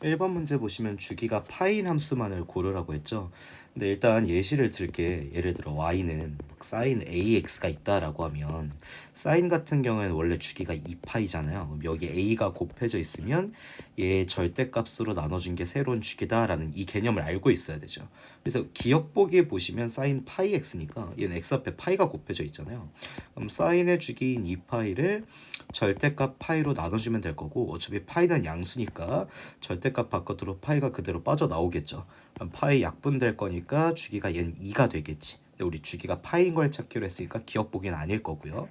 1번 문제 보시면 주기가 파인 함수만을 고르라고 했죠. 근데 일단 예시를 들게, 예를 들어 y는 sin ax가 있다라고 하면 sin 같은 경우에는 원래 주기가 2파이잖아요. 그럼 여기 a가 곱해져 있으면 얘 절대값으로 나눠준 게 새로운 주기다라는 이 개념을 알고 있어야 되죠. 그래서 기억보기에 보시면 sin 파이 x니까 얘는 x 앞에 파이가 곱해져 있잖아요. 그럼 sin의 주기인 2파이를 절대값 파이로 나눠주면 될 거고, 어차피 파이는 양수니까 절대값 바깥으로 파이가 그대로 빠져나오겠죠. 그럼 파이 약분될 거니까 주기가 얘는 2가 되겠지. 근데 우리 주기가 파이인 걸 찾기로 했으니까 기억 보기는 아닐 거고요.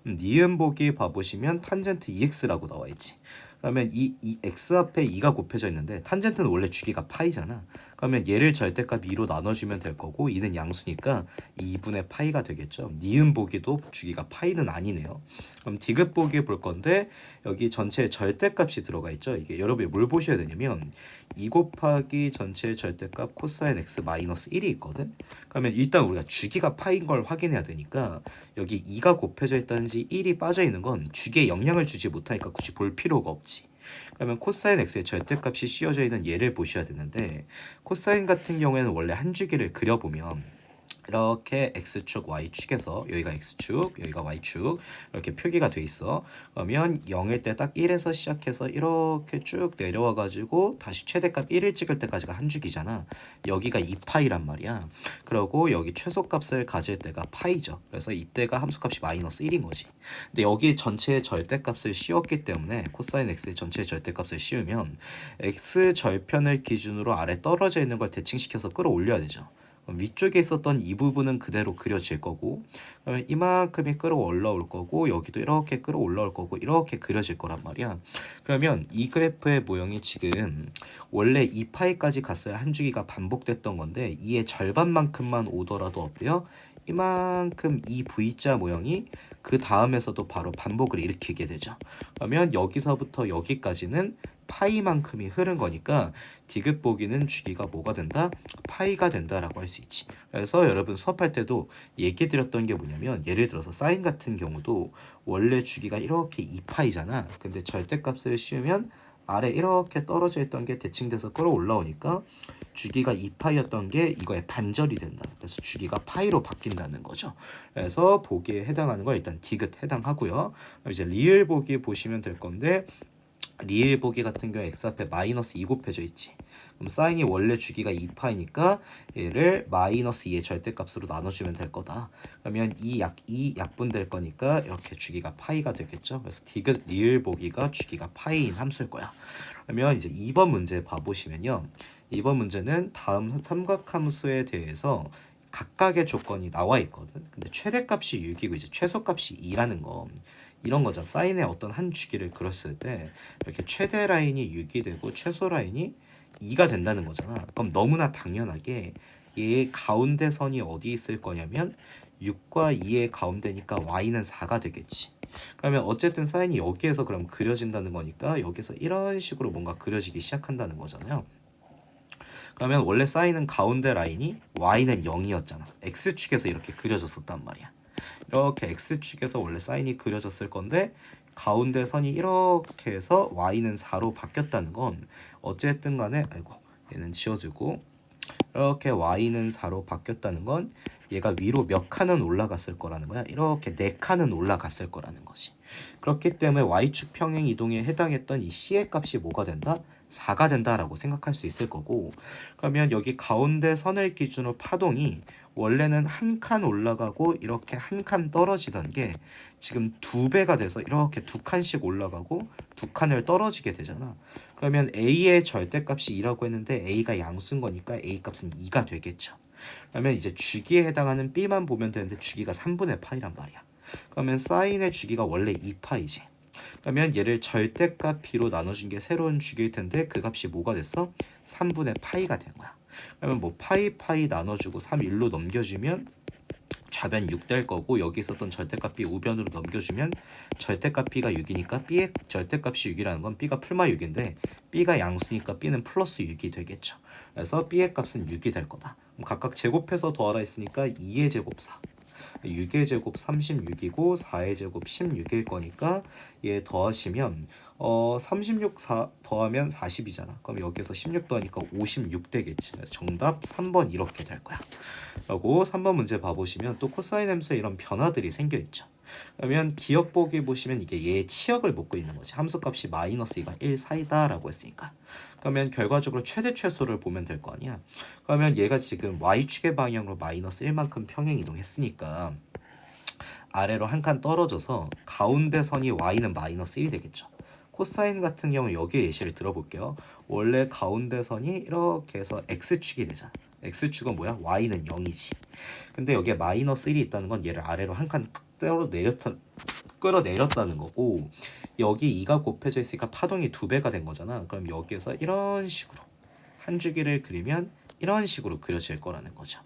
니은 보기 봐보시면 탄젠트 2x라고 나와 있지. 그러면 이 x 앞에 2가 곱해져 있는데 탄젠트는 원래 주기가 파이잖아. 그러면 얘를 절대값 2로 나눠주면 될 거고, 2는 양수니까 2분의 파이가 되겠죠. 니은 보기도 주기가 파이는 아니네요. 그럼 디귿 보기 볼 건데 여기 전체에 절대값이 들어가 있죠. 이게 여러분이 뭘 보셔야 되냐면 2 곱하기 전체의 절대값 코사인 x 마이너스 1이 있거든. 그러면 일단 우리가 주기가 파인 걸 확인해야 되니까 여기 2가 곱해져 있다든지 1이 빠져 있는 건 주기에 영향을 주지 못하니까 굳이 볼 필요가 없지. 그러면 코사인 x의 절대값이 씌워져 있는 예를 보셔야 되는데, 코사인 같은 경우에는 원래 한 주기를 그려보면 이렇게 x축 y축에서 여기가 x축 여기가 y축 이렇게 표기가 돼 있어. 그러면 0일 때 딱 1에서 시작해서 이렇게 쭉 내려와 가지고 다시 최대값 1을 찍을 때까지가 한 주기잖아. 여기가 2파이란 말이야. 그리고 여기 최소값을 가질 때가 파이죠. 그래서 이때가 함수값이 마이너스 1인 거지. 근데 여기 전체의 절대값을 씌웠기 때문에 코사인 x의 전체의 절대값을 씌우면 x 절편을 기준으로 아래 떨어져 있는 걸 대칭시켜서 끌어올려야 되죠. 위쪽에 있었던 이 부분은 그대로 그려질 거고, 그러면 이만큼이 끌어올라올 거고, 여기도 이렇게 끌어올라올 거고, 이렇게 그려질 거란 말이야. 그러면 이 그래프의 모형이 지금 원래 2파이까지 갔어야 한 주기가 반복됐던 건데 이의 절반만큼만 오더라도 어때요? 이만큼 이 V자 모형이 그 다음에서도 바로 반복을 일으키게 되죠. 그러면 여기서부터 여기까지는 파이만큼이 흐른 거니까 디귿 보기는 주기가 뭐가 된다? 파이가 된다라고 할 수 있지. 그래서 여러분 수업할 때도 얘기 드렸던 게 뭐냐면, 예를 들어서 사인 같은 경우도 원래 주기가 이렇게 2파이잖아. 근데 절대값을 씌우면 아래 이렇게 떨어져 있던 게 대칭돼서 끌어올라오니까 주기가 2파이였던 게 이거의 반절이 된다. 그래서 주기가 파이로 바뀐다는 거죠. 그래서 보기에 해당하는 거 일단 디귿 해당하고요. 이제 리을 보기 보시면 될 건데, 리을 보기 같은 경우 x 앞에 마이너스 2 곱해져 있지. 그럼 사인이 원래 주기가 2파이니까 얘를 마이너스 2의 절대값으로 나눠주면 될 거다. 그러면 이 약분될 거니까 이렇게 주기가 파이가 되겠죠. 그래서 디귿 리을 보기가 주기가 파이인 함수일 거야. 그러면 이제 2번 문제 봐보시면요. 2번 문제는 다음 삼각함수에 대해서 각각의 조건이 나와 있거든. 근데 최대값이 6이고 이제 최소값이 2라는 거, 이런 거죠. 사인의 어떤 한 주기를 그렸을 때 이렇게 최대 라인이 6이 되고 최소 라인이 2가 된다는 거잖아. 그럼 너무나 당연하게 얘 가운데 선이 어디 있을 거냐면 6과 2의 가운데니까 y는 4가 되겠지. 그러면 어쨌든 사인이 여기에서 그럼 그려진다는 거니까 여기서 이런 식으로 뭔가 그려지기 시작한다는 거잖아요. 그러면 원래 사인은 가운데 라인이 y는 0이었잖아. x축에서 이렇게 그려졌었단 말이야. 이렇게 x축에서 원래 사인이 그려졌을 건데 가운데 선이 이렇게 해서 y는 4로 바뀌었다는 건 어쨌든 간에, 아이고 얘는 지워주고, 이렇게 y는 4로 바뀌었다는 건 얘가 위로 몇 칸은 올라갔을 거라는 거야. 이렇게 4칸은 올라갔을 거라는 것이. 그렇기 때문에 y축 평행 이동에 해당했던 이 c의 값이 뭐가 된다? 4가 된다라고 생각할 수 있을 거고, 그러면 여기 가운데 선을 기준으로 파동이 원래는 한 칸 올라가고 이렇게 한 칸 떨어지던 게 지금 2배가 돼서 이렇게 2칸씩 올라가고 2칸을 떨어지게 되잖아. 그러면 a의 절대값이 2라고 했는데 a가 양수인 거니까 a 값은 2가 되겠죠. 그러면 이제 주기에 해당하는 b만 보면 되는데 주기가 3분의 파이란 말이야. 그러면 사인의 주기가 원래 2파이지. 그러면 얘를 절대값 b로 나눠준 게 새로운 주기일 텐데 그 값이 뭐가 됐어? 3분의 파이가 된 거야. 그러면 뭐 파이 나눠주고 3 1로 넘겨주면 좌변 6 될 거고, 여기 있었던 절대값 b 우변으로 넘겨주면 절대값 b가 6이니까 b의 절대값이 6이라는 건 b가 풀마 6인데 b가 양수니까 b는 플러스 6이 되겠죠. 그래서 b의 값은 6이 될 거다. 그럼 각각 제곱해서 더하라 했으니까 2의 제곱 4. 6의 제곱 36이고 4의 제곱 16일 거니까 얘 더하시면 36 더하면 40이잖아. 그럼 여기서 16 더하니까 56 되겠지. 그래서 정답 3번 이렇게 될 거야. 그리고 3번 문제 봐보시면 또 코사인 함수에 이런 변화들이 생겨 있죠. 그러면 기억 보기 보시면 이게 얘의 치역을 묻고 있는 거지. 함수값이 마이너스 2가 1 사이다 라고 했으니까. 그러면 결과적으로 최대 최소를 보면 될 거 아니야. 그러면 얘가 지금 y축의 방향으로 마이너스 1만큼 평행 이동했으니까 아래로 한 칸 떨어져서 가운데 선이 y는 마이너스 1이 되겠죠. 코사인 같은 경우 여기에 예시를 들어볼게요. 원래 가운데 선이 이렇게 해서 x축이 되잖아. x축은 뭐야? y는 0이지. 근데 여기에 마이너스 1이 있다는 건 얘를 아래로 한 칸 끌어내렸다는 거고, 여기 2가 곱해져 있으니까 파동이 2배가 된 거잖아. 그럼 여기에서 이런 식으로 한 주기를 그리면 이런 식으로 그려질 거라는 거죠.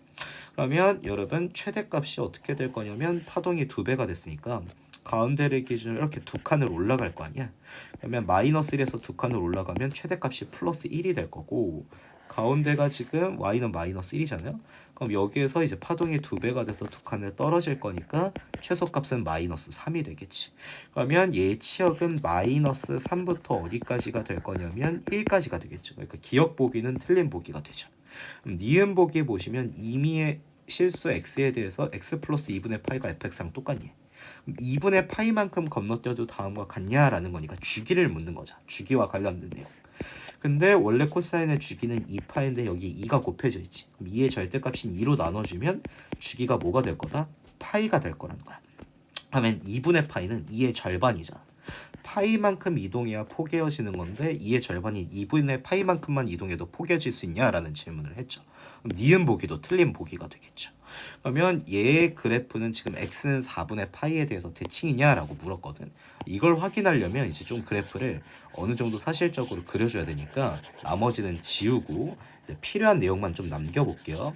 그러면 여러분 최대값이 어떻게 될 거냐면 파동이 2배가 됐으니까 가운데를 기준으로 이렇게 두 칸을 올라갈 거 아니야. 그러면 마이너스 1에서 두 칸을 올라가면 최대값이 플러스 1이 될 거고, 가운데가 지금 y는 마이너스 1이잖아요. 그럼 여기에서 이제 파동이 2배가 돼서 두 칸을 떨어질 거니까 최소값은 마이너스 3이 되겠지. 그러면 얘의 치역은 마이너스 3부터 어디까지가 될 거냐면 1까지가 되겠죠. 그러니까 기억 보기는 틀린 보기가 되죠. 니은 보기 보시면 임의의 실수 x에 대해서 x 플러스 2분의 파이가 fx랑 똑같니? 2분의 파이만큼 건너뛰어도 다음과 같냐라는 거니까 주기를 묻는 거죠. 주기와 관련된 내용. 근데 원래 코사인의 주기는 2파인데 여기 2가 곱해져 있지. 그럼 2의 절대값인 2로 나눠주면 주기가 뭐가 될 거다? 파이가 될 거라는 거야. 그러면 2분의 파이는 2의 절반이잖아. 파이만큼 이동해야 포개어지는 건데 2의 절반인 2분의 파이만큼만 이동해도 포개어질 수 있냐라는 질문을 했죠. 그럼 니은 보기도 틀린 보기가 되겠죠. 그러면 얘의 그래프는 지금 x는 4분의 파이에 대해서 대칭이냐라고 물었거든. 이걸 확인하려면 이제 좀 그래프를 어느 정도 사실적으로 그려줘야 되니까 나머지는 지우고 이제 필요한 내용만 좀 남겨볼게요.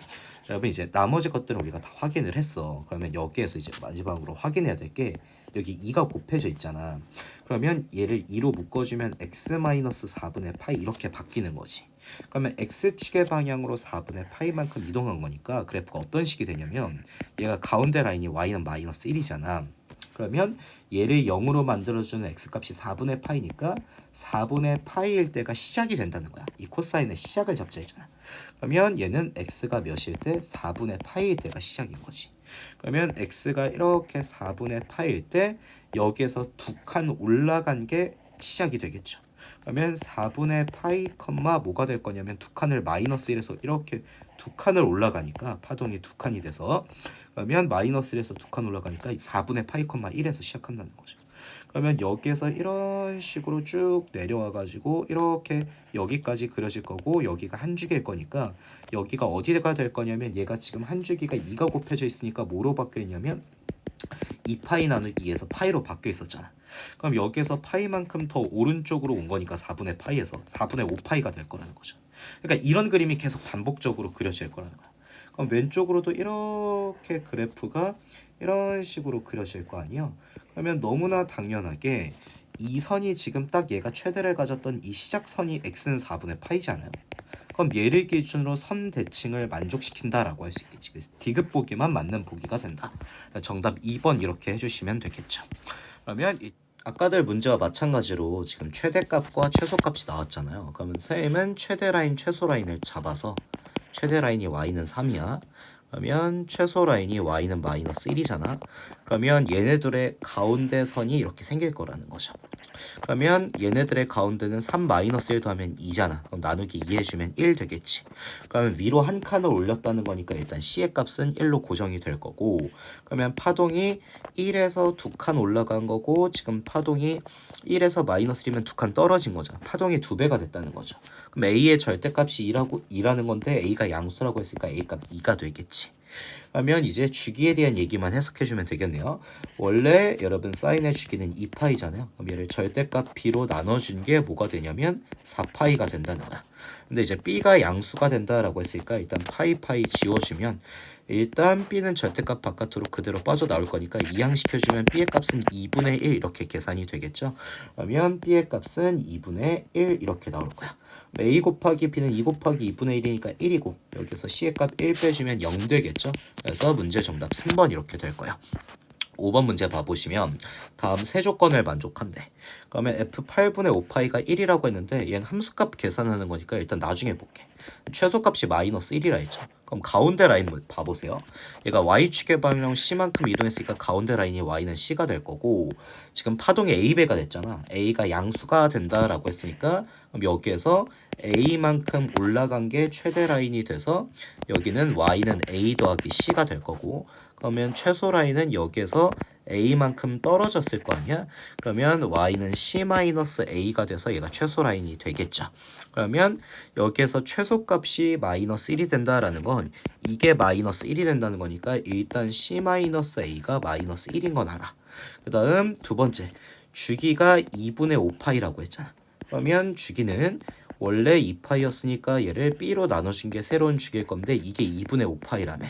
여러분 이제 나머지 것들은 우리가 다 확인을 했어. 그러면 여기에서 이제 마지막으로 확인해야 될 게 여기 2가 곱해져 있잖아. 그러면 얘를 2로 묶어주면 x-4분의 파이 이렇게 바뀌는 거지. 그러면 x축의 방향으로 4분의 파이만큼 이동한 거니까 그래프가 어떤 식이 되냐면 얘가 가운데 라인이 y는 마이너스 1이잖아. 그러면 얘를 0으로 만들어주는 x값이 4분의 파이니까 4분의 파이일 때가 시작이 된다는 거야. 이 코사인의 시작을 잡자 했잖아. 그러면 얘는 x가 몇일 때 4분의 파이일 때가 시작인 거지. 그러면 x가 이렇게 4분의 파이일 때 여기에서 두 칸 올라간 게 시작이 되겠죠. 그러면 4분의 파이 컴마 뭐가 될 거냐면 두 칸을 마이너스 1에서 이렇게 두 칸을 올라가니까 파동이 두 칸이 돼서 그러면 마이너스 1에서 두 칸 올라가니까 4분의 파이 컴마 1에서 시작한다는 거죠. 그러면 여기에서 이런 식으로 쭉 내려와 가지고 이렇게 여기까지 그려질 거고 여기가 한 주기일 거니까 여기가 어디가 될 거냐면 얘가 지금 한 주기가 2가 곱해져 있으니까 뭐로 바뀌어 있냐면 2파이 나누기 2에서 파이로 바뀌어 있었잖아. 그럼 여기에서 파이만큼 더 오른쪽으로 온 거니까 4분의 파이에서 4분의 5파이가 될 거라는 거죠. 그러니까 이런 그림이 계속 반복적으로 그려질 거라는 거야. 그럼 왼쪽으로도 이렇게 그래프가 이런 식으로 그려질 거 아니에요. 그러면 너무나 당연하게 이 선이 지금 딱 얘가 최대를 가졌던 이 시작선이 x는 4분의 파이잖아요. 그럼 얘를 기준으로 선 대칭을 만족시킨다라고 할 수 있겠지. 그래서 디귿 보기만 맞는 보기가 된다. 정답 2번 이렇게 해주시면 되겠죠. 그러면 아까들 문제와 마찬가지로 지금 최대값과 최소값이 나왔잖아요. 그러면 쌤은 최대 라인, 최소 라인을 잡아서 최대 라인이 y는 3이야. 그러면 최소 라인이 y는 마이너스 1이잖아. 그러면 얘네들의 가운데 선이 이렇게 생길 거라는 거죠. 그러면 얘네들의 가운데는 3 마이너스 1 더하면 2잖아. 그럼 나누기 2 해주면 1 되겠지. 그러면 위로 한 칸을 올렸다는 거니까 일단 C의 값은 1로 고정이 될 거고, 그러면 파동이 1에서 두 칸 올라간 거고 지금 파동이 1에서 마이너스 1이면 두 칸 떨어진 거잖아. 파동이 2배가 됐다는 거죠. 그럼 A의 절대값이 2라는 건데 A가 양수라고 했으니까 A값 2가 되겠지. 그러면 이제 주기에 대한 얘기만 해석해주면 되겠네요. 원래 여러분 사인의 주기는 2파이잖아요. 그럼 얘를 절대값 b로 나눠준 게 뭐가 되냐면 4파이가 된다는 거야. 근데 이제 b가 양수가 된다라고 했으니까 일단 파이 지워주면 일단 b는 절대값 바깥으로 그대로 빠져나올 거니까 이항시켜주면 b의 값은 2분의 1 이렇게 계산이 되겠죠. 그러면 b의 값은 2분의 1 이렇게 나올 거야. a 곱하기 b는 2 곱하기 2분의 1이니까 1이고 여기서 c의 값 1 빼주면 0 되겠죠. 되겠죠. 그래서 문제 정답 3번 이렇게 될 거야. 5번 문제 봐보시면 다음 세 조건을 만족한대. 그러면 f8분의 5파이가 1이라고 했는데 얘는 함수값 계산하는 거니까 일단 나중에 볼게. 최소값이 마이너스 1이라 했죠. 그럼 가운데 라인 봐보세요. 얘가 y축의 방향 c만큼 이동했으니까 가운데 라인이 y는 c가 될 거고, 지금 파동이 a배가 됐잖아. a가 양수가 된다라고 했으니까 그럼 여기에서 a만큼 올라간 게 최대 라인이 돼서 여기는 y는 a 더하기 c가 될 거고, 그러면 최소 라인은 여기에서 a만큼 떨어졌을 거 아니야? 그러면 y는 c-a가 돼서 얘가 최소 라인이 되겠죠. 그러면 여기에서 최소값이 마이너스 1이 된다라는 건 이게 마이너스 1이 된다는 거니까 일단 c-a가 마이너스 1인 건 알아. 그 다음 두 번째, 주기가 2분의 5파이라고 했잖아. 그러면 주기는 원래 2파이였으니까 얘를 b로 나눠준 게 새로운 주기일 건데 이게 2분의 5파이라며.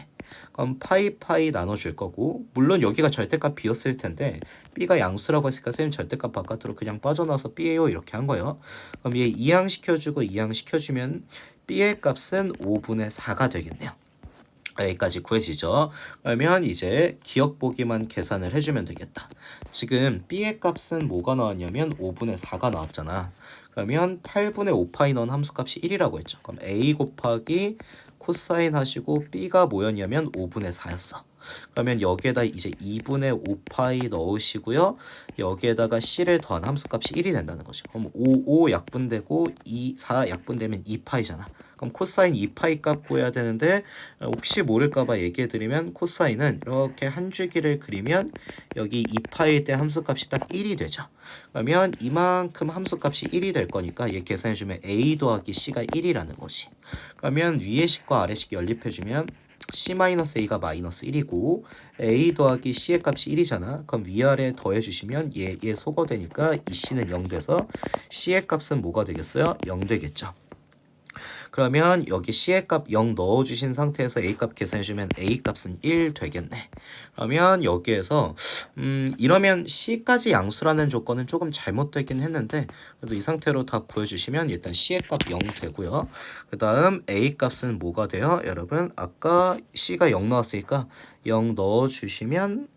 그럼 파이 나눠줄 거고, 물론 여기가 절대값 b였을 텐데 b가 양수라고 했으니까 쌤 절대값 바깥으로 그냥 빠져나와서 b예요 이렇게 한 거예요. 그럼 얘 이항시켜주고 이항시켜주면 b의 값은 5분의 4가 되겠네요. 여기까지 구해지죠. 그러면 이제 기억 보기만 계산을 해주면 되겠다. 지금 b의 값은 뭐가 나왔냐면 5분의 4가 나왔잖아. 그러면 8분의 5파이 넣은 함수값이 1이라고 했죠. 그럼 a 곱하기 코사인 하시고 b가 뭐였냐면 5분의 4였어. 그러면 여기에다 이제 2분의 5파이 넣으시고요. 여기에다가 c를 더한 함수값이 1이 된다는 거지. 그럼 5 약분되고 4 약분되면 2파이잖아. 그럼 코사인 2파이 값 구해야 되는데 혹시 모를까봐 얘기해드리면 코사인은 이렇게 한 주기를 그리면 여기 2파일 때 함수값이 딱 1이 되죠. 그러면 이만큼 함수값이 1이 될 거니까 얘 계산해주면 a 더하기 c가 1이라는 거지. 그러면 위의 식과 아래 식 연립해주면 c-a가 마이너스 1이고 a 더하기 c의 값이 1이잖아. 그럼 위아래 더해주시면 얘 소거되니까 이 c는 0 돼서 c의 값은 뭐가 되겠어요? 0 되겠죠. 그러면 여기 c의 값 0 넣어주신 상태에서 a 값 계산해주면 a 값은 1 되겠네. 그러면 여기에서 이러면 c까지 양수라는 조건은 조금 잘못되긴 했는데 그래도 이 상태로 다 구해주시면 일단 c의 값 0 되고요. 그 다음 a 값은 뭐가 돼요? 여러분 아까 c가 0 나왔으니까 0 넣어주시면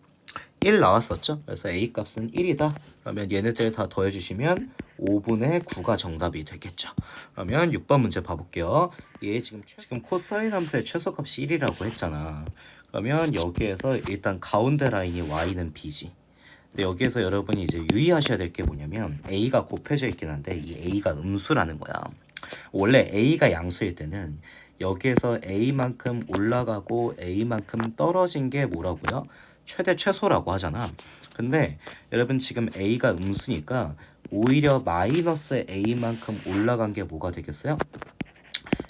1 나왔었죠. 그래서 a 값은 1이다. 그러면 얘네들 다 더해주시면 5분의 9가 정답이 되겠죠. 그러면 6번 문제 봐볼게요. 얘 지금 코사인 함수의 최소값이 1이라고 했잖아. 그러면 여기에서 일단 가운데 라인이 y는 b지. 근데 여기에서 여러분이 이제 유의하셔야 될 게 뭐냐면 a가 곱해져 있긴 한데 이 a가 음수라는 거야. 원래 a가 양수일 때는 여기에서 a만큼 올라가고 a만큼 떨어진 게 뭐라고요? 최대 최소라고 하잖아. 근데 여러분 지금 a가 음수니까 오히려 마이너스 a만큼 올라간 게 뭐가 되겠어요?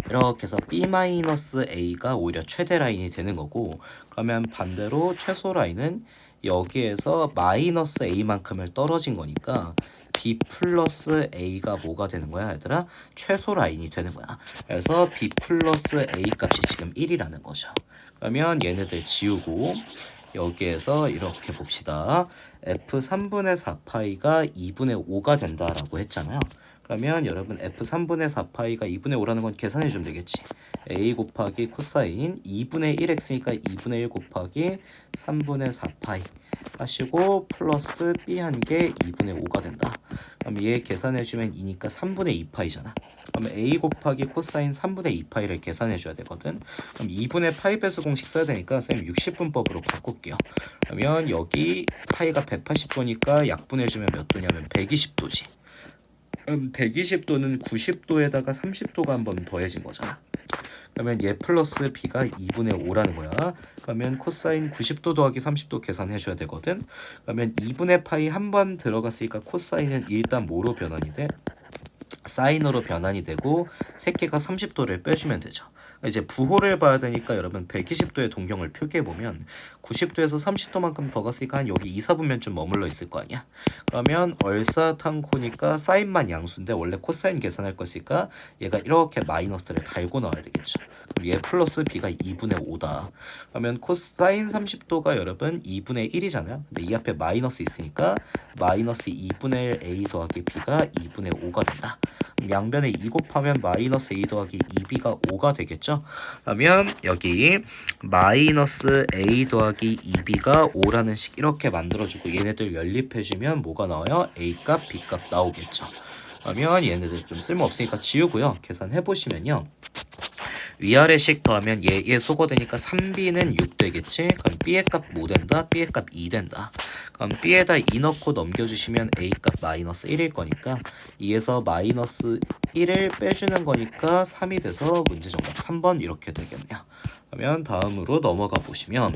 이렇게 해서 b-a가 오히려 최대 라인이 되는 거고, 그러면 반대로 최소 라인은 여기에서 마이너스 a만큼을 떨어진 거니까 b 플러스 a가 뭐가 되는 거야 얘들아? 최소 라인이 되는 거야. 그래서 b 플러스 a 값이 지금 1이라는 거죠. 그러면 얘네들 지우고 여기에서 이렇게 봅시다. f3분의 4파이가 2분의 5가 된다라고 했잖아요. 그러면 여러분 f3분의 4파이가 2분의 5라는 건 계산해주면 되겠지. a 곱하기 코사인 2분의 1x니까 2분의 1 곱하기 3분의 4파이 하시고 플러스 b 한 개 2분의 5가 된다. 그럼 얘 계산해주면 2니까 3분의 2파이잖아. 그러면 a 곱하기 코사인 3분의 2파이를 계산해줘야 되거든. 그럼 2분의 파이 배수 공식 써야 되니까 쌤 60분법으로 바꿀게요. 그러면 여기 파이가 180도니까 약분해주면 몇 도냐면 120도지. 120도는 90도에다가 30도가 한 번 더해진 거잖아. 그러면 얘 플러스 b가 2분의 5라는 거야. 그러면 코사인 90도 더하기 30도 계산해줘야 되거든. 그러면 2분의 파이 한 번 들어갔으니까 코사인은 일단 뭐로 변환이 돼? 사인으로 변환이 되고 새끼가 30도를 빼주면 되죠. 이제 부호를 봐야 되니까 여러분 120도의 동경을 표기해보면 90도에서 30도만큼 더 갔으니까 한 여기 2, 4분면 좀 머물러 있을 거 아니야. 그러면 얼사탄코니까 사인만 양수인데 원래 코사인 계산할 것이니까 얘가 이렇게 마이너스를 달고 나와야 되겠죠. 그럼 얘 플러스 b가 2분의 5다. 그러면 코사인 30도가 여러분 2분의 1이잖아요. 근데 이 앞에 마이너스 있으니까 마이너스 2분의 1 a 더하기 b가 2분의 5가 된다. 양변에 2 곱하면 마이너스 a 더하기 2b가 5가 되겠죠. 그러면 여기 마이너스 a 더하기 2b가 5라는 식 이렇게 만들어주고 얘네들 연립해주면 뭐가 나와요? a 값, b 값 나오겠죠. 그러면 얘네들 좀 쓸모없으니까 지우고요. 계산해보시면요. 위아래식 더하면 얘 소거되니까 3b는 6 되겠지? 그럼 b의 값 뭐 된다? b의 값 2 된다. 그럼 b에다 2 넣고 넘겨주시면 a 값 마이너스 1일 거니까 2에서 마이너스 1을 빼주는 거니까 3이 돼서 문제 정답 3번 이렇게 되겠네요. 그러면 다음으로 넘어가 보시면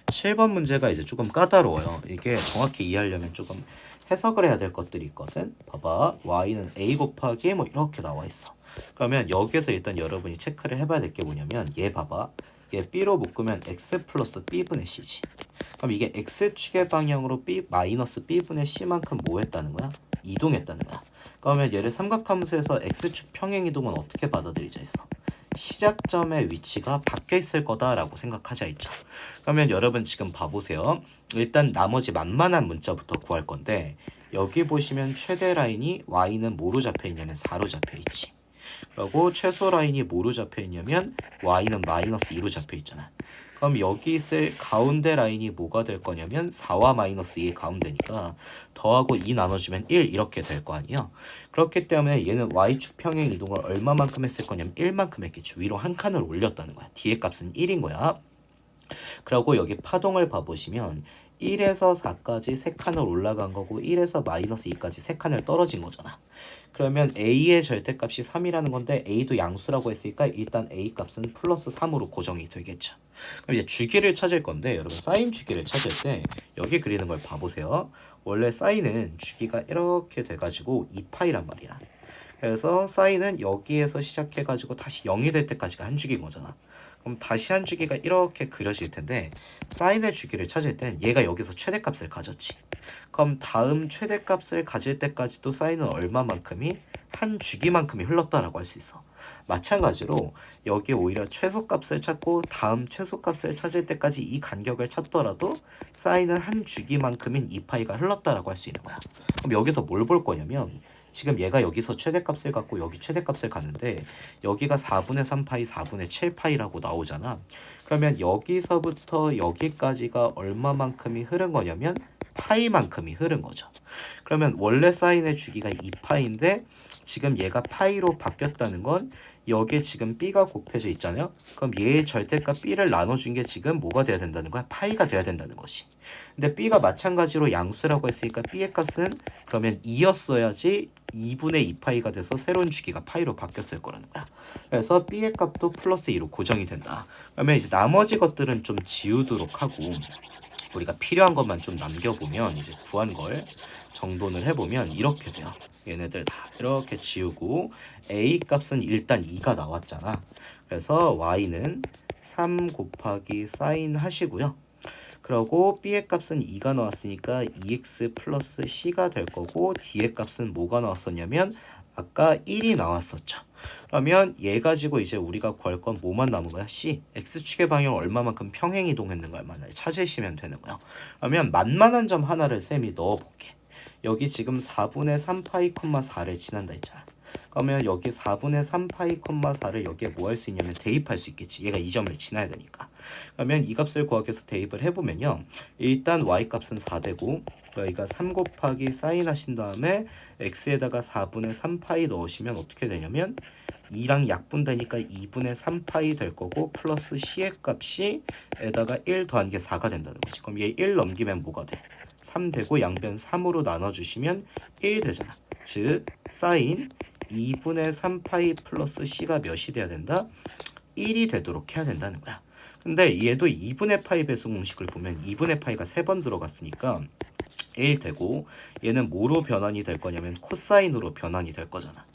7번 문제가 이제 조금 까다로워요. 이게 정확히 이해하려면 조금 해석을 해야 될 것들이 있거든. 봐봐. y는 a 곱하기 뭐 이렇게 나와 있어. 그러면 여기에서 일단 여러분이 체크를 해봐야 될 게 뭐냐면 얘 봐봐. 얘 b로 묶으면 x 플러스 b분의 c지. 그럼 이게 x축의 방향으로 b 마이너스 b분의 c만큼 뭐 했다는 거야? 이동했다는 거야. 그러면 얘를 삼각함수에서 x축 평행 이동은 어떻게 받아들이자 했어? 시작점의 위치가 바뀌어 있을 거다라고 생각하자 있죠. 그러면 여러분 지금 봐보세요. 일단 나머지 만만한 문자부터 구할 건데 여기 보시면 최대 라인이 y는 뭐로 잡혀 있냐면 4로 잡혀 있지. 그리고 최소 라인이 뭐로 잡혀 있냐면 y는 마이너스 2로 잡혀 있잖아. 그럼 여기 있을 가운데 라인이 뭐가 될 거냐면 4와 마이너스 2의 가운데니까 더하고 2 나눠주면 1 이렇게 될 거 아니에요. 그렇기 때문에 얘는 y축 평행 이동을 얼마만큼 했을 거냐면 1만큼 했겠죠. 위로 한 칸을 올렸다는 거야. 뒤의 값은 1인 거야. 그리고 여기 파동을 봐보시면 1에서 4까지 3칸을 올라간 거고 1에서 마이너스 2까지 3칸을 떨어진 거잖아. 그러면 a의 절대값이 3이라는 건데 a도 양수라고 했으니까 일단 a 값은 플러스 3으로 고정이 되겠죠. 그럼 이제 주기를 찾을 건데 여러분 사인 주기를 찾을 때 여기 그리는 걸 봐보세요. 원래 사인은 주기가 이렇게 돼가지고 2파이란 말이야. 그래서 사인은 여기에서 시작해가지고 다시 0이 될 때까지가 한 주기인 거잖아. 그럼 다시 한 주기가 이렇게 그려질 텐데 사인의 주기를 찾을 땐 얘가 여기서 최대값을 가졌지. 그럼 다음 최대값을 가질 때까지도 사인은 얼마만큼이? 한 주기만큼이 흘렀다라고 할 수 있어. 마찬가지로 여기 오히려 최소값을 찾고 다음 최소값을 찾을 때까지 이 간격을 찾더라도 사인은 한 주기만큼인 2파이가 흘렀다라고 할 수 있는 거야. 그럼 여기서 뭘 볼 거냐면 지금 얘가 여기서 최대값을 갖고 여기 최대값을 갖는데 여기가 4분의 3파이 4분의 7파이라고 나오잖아. 그러면 여기서부터 여기까지가 얼마만큼이 흐른 거냐면 파이만큼이 흐른 거죠. 그러면 원래 사인의 주기가 2파인데 지금 얘가 파이로 바뀌었다는 건 여기에 지금 b가 곱해져 있잖아요. 그럼 얘의 절대값 b를 나눠준 게 지금 뭐가 돼야 된다는 거야? 파이가 돼야 된다는 것이. 근데 b가 마찬가지로 양수라고 했으니까 b의 값은 그러면 2였어야지 2분의 2파이가 돼서 새로운 주기가 파이로 바뀌었을 거라는 거야. 그래서 b의 값도 플러스 2로 고정이 된다. 그러면 이제 나머지 것들은 좀 지우도록 하고 우리가 필요한 것만 좀 남겨보면 이제 구한 걸 정돈을 해보면 이렇게 돼요. 얘네들 다 이렇게 지우고 a 값은 일단 2가 나왔잖아. 그래서 y는 3 곱하기 사인 하시고요. 그리고 b의 값은 2가 나왔으니까 2x 플러스 c가 될 거고 d의 값은 뭐가 나왔었냐면 아까 1이 나왔었죠. 그러면 얘 가지고 이제 우리가 구할 건 뭐만 남은 거야? c. x축의 방향 얼마만큼 평행 이동했는가만 찾으시면 되는 거야. 그러면 만만한 점 하나를 쌤이 넣어볼게. 여기 지금 4분의 3파이, 4를 지난다 했잖아. 그러면 여기 4분의 3파이, 4를 여기에 뭐 할 수 있냐면 대입할 수 있겠지. 얘가 이 점을 지나야 되니까. 그러면 이 값을 구하기 위해서 대입을 해보면요. 일단 y값은 4되고 여기가 3 곱하기 사인 하신 다음에 x에다가 4분의 3파이 넣으시면 어떻게 되냐면 2랑 약분되니까 2분의 3파이 될 거고 플러스 c의 값이 에다가 1 더한 게 4가 된다는 거지. 그럼 얘 1 넘기면 뭐가 돼? 3 되고 양변 3으로 나눠주시면 1 되잖아. 즉 사인 2분의 3파이 플러스 c가 몇이 돼야 된다? 1이 되도록 해야 된다는 거야. 근데 얘도 2분의 파이 배수 공식을 보면 2분의 파이가 3번 들어갔으니까 1 되고 얘는 뭐로 변환이 될 거냐면 코사인으로 변환이 될 거잖아.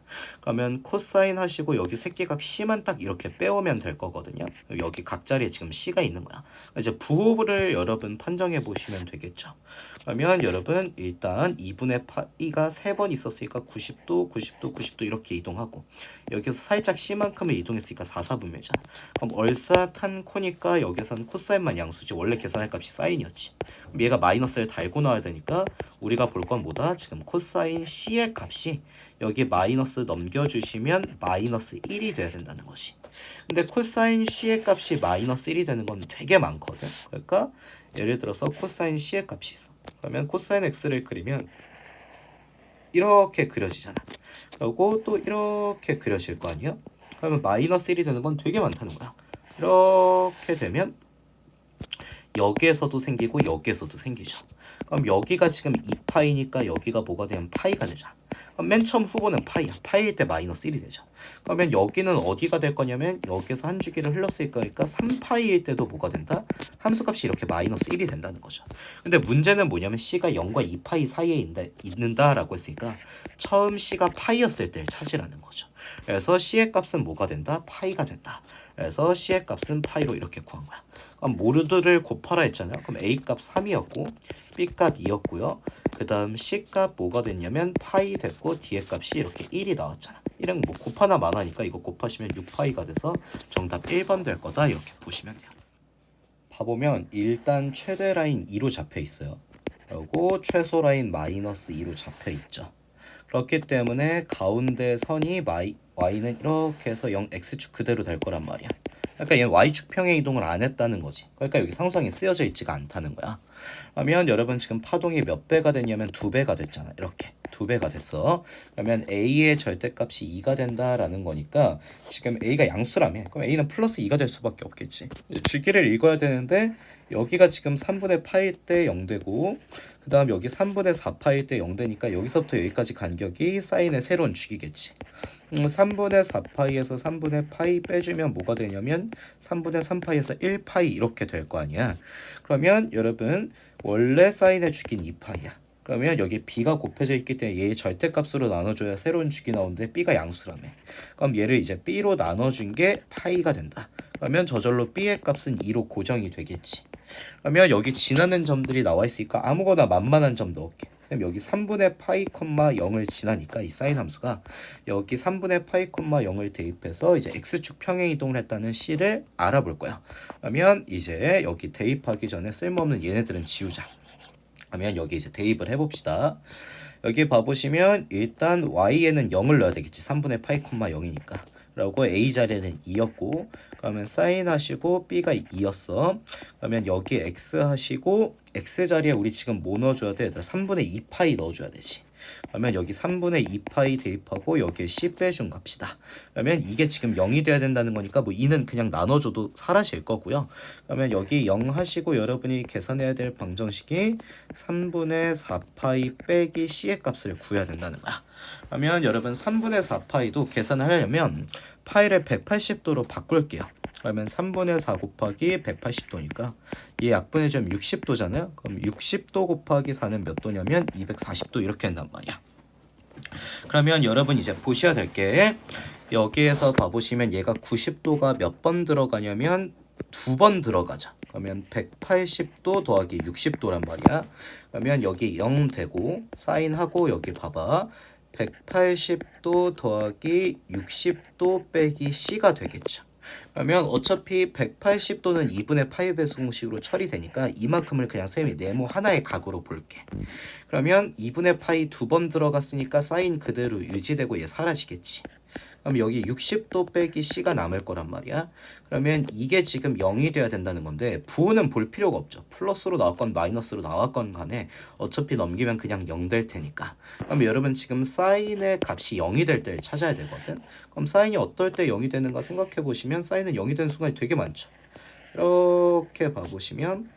그러면 코사인 하시고 여기 새끼각 C만 딱 이렇게 빼오면 될 거거든요. 여기 각 자리에 지금 C가 있는 거야. 이제 부호를 여러분 판정해 보시면 되겠죠. 그러면 여러분 일단 2분의 파이가 3번 있었으니까 90도, 90도, 90도 이렇게 이동하고 여기서 살짝 C만큼을 이동했으니까 4, 4분면이잖아. 그럼 얼싸탄 코니까 여기서는 코사인만 양수지. 원래 계산할 값이 사인이었지. 그럼 얘가 마이너스를 달고 나와야 되니까 우리가 볼 건 뭐다? 지금 코사인 C의 값이 여기 마이너스 넘겨주시면 마이너스 1이 돼야 된다는 것이. 근데 코사인 C의 값이 마이너스 1이 되는 건 되게 많거든. 그러니까 예를 들어서 코사인 C의 값이 있어. 그러면 코사인 X를 그리면 이렇게 그려지잖아. 그리고 또 이렇게 그려질 거 아니야? 그러면 마이너스 1이 되는 건 되게 많다는 거야. 이렇게 되면 여기에서도 생기고 여기에서도 생기죠. 그럼 여기가 지금 2파이니까 여기가 뭐가 되면 파이가 되죠. 그럼 맨 처음 후보는 파이야. 파이일 때 마이너스 1이 되죠. 그러면 여기는 어디가 될 거냐면 여기서 한 주기를 흘렀을 거니까 3파이일 때도 뭐가 된다? 함수값이 이렇게 마이너스 1이 된다는 거죠. 근데 문제는 뭐냐면 C가 0과 2파이 사이에 있는다라고 했으니까 처음 C가 파이였을 때를 찾으라는 거죠. 그래서 C의 값은 뭐가 된다? 파이가 된다. 그래서 C의 값은 파이로 이렇게 구한 거야. 그럼 모두를 곱하라 했잖아요. 그럼 A 값 3이었고 B 값 2였고요. 그 다음 C 값 뭐가 됐냐면 파이 됐고 D의 값이 이렇게 1이 나왔잖아. 1은 뭐 곱하나 마나니까 이거 곱하시면 6파이가 돼서 정답 1번 될 거다 이렇게 보시면 돼요. 봐보면 일단 최대 라인 2로 잡혀 있어요. 그리고 최소 라인 마이너스 2로 잡혀 있죠. 그렇기 때문에 가운데 선이 y는 이렇게 해서 0x축 그대로 될 거란 말이야. 그러니까 얘는 y축 평행 이동을 안 했다는 거지. 그러니까 여기 상수항이 쓰여져 있지가 않다는 거야. 그러면 여러분 지금 파동이 몇 배가 됐냐면 2배가 됐잖아. 이렇게 2배가 됐어. 그러면 a의 절대값이 2가 된다라는 거니까 지금 a가 양수라며. 그럼 a는 플러스 2가 될 수밖에 없겠지. 주기를 읽어야 되는데 여기가 지금 3분의 파일 때 0되고 그 다음 여기 3분의 4파일 때 0되니까 여기서부터 여기까지 간격이 사인의 새로운 주기겠지. 3분의 4파이에서 3분의 파이 빼주면 뭐가 되냐면 3분의 3파이에서 1파이 이렇게 될 거 아니야. 그러면 여러분 원래 사인의 주기는 2파이야. 그러면 여기 b가 곱해져 있기 때문에 얘의 절대값으로 나눠줘야 새로운 주기 나오는데 b가 양수라며. 그럼 얘를 이제 b로 나눠준 게 파이가 된다. 그러면 저절로 b의 값은 2로 고정이 되겠지. 그러면 여기 지나는 점들이 나와 있으니까 아무거나 만만한 점 넣을게. 선생님 여기 3분의 파이 콤마 0을 지나니까 이 사인 함수가 여기 3분의 파이 콤마 0을 대입해서 이제 x축 평행 이동을 했다는 C를 알아볼 거야. 그러면 이제 여기 대입하기 전에 쓸모없는 얘네들은 지우자. 그러면 여기 이제 대입을 해봅시다. 여기 봐보시면 일단 y에는 0을 넣어야 되겠지. 3분의 파이 콤마 0이니까. 그리고 a 자리에는 2였고 그러면 사인 하시고 b가 2였어. 그러면 여기 x 하시고 x 자리에 우리 지금 뭐 넣어줘야 돼? 얘들아 3분의 2파이 넣어줘야 되지. 그러면 여기 3분의 2파이 대입하고 여기에 c 빼준 값이다. 그러면 이게 지금 0이 돼야 된다는 거니까 뭐 2는 그냥 나눠줘도 사라질 거고요. 그러면 여기 0 하시고 여러분이 계산해야 될 방정식이 3분의 4파이 빼기 c의 값을 구해야 된다는 거야. 그러면 여러분 3분의 4파이도 계산을 하려면 파이를 180도로 바꿀게요. 그러면 3분의 4 곱하기 180도니까 얘 약분해주면 60도잖아요. 그럼 60도 곱하기 4는 몇 도냐면 240도 이렇게 한단 말이야. 그러면 여러분 이제 보셔야 될 게 여기에서 봐보시면 얘가 90도가 몇 번 들어가냐면 2번 들어가죠. 그러면 180도 더하기 60도란 말이야. 그러면 여기 0 되고 사인하고 여기 봐봐. 180도 더하기 60도 빼기 C가 되겠죠. 그러면 어차피 180도는 2분의 파이 배수공식으로 처리되니까 이만큼을 그냥 쌤이 네모 하나의 각으로 볼게. 그러면 2분의 파이 2번 들어갔으니까 사인 그대로 유지되고 얘 사라지겠지. 그럼 여기 60도 빼기 C가 남을 거란 말이야. 그러면 이게 지금 0이 돼야 된다는 건데 부호는 볼 필요가 없죠. 플러스로 나왔건 마이너스로 나왔건 간에 어차피 넘기면 그냥 0 될 테니까. 그럼 여러분 지금 사인의 값이 0이 될 때를 찾아야 되거든. 그럼 사인이 어떨 때 0이 되는가 생각해 보시면 사인은 0이 되는 순간이 되게 많죠. 이렇게 봐보시면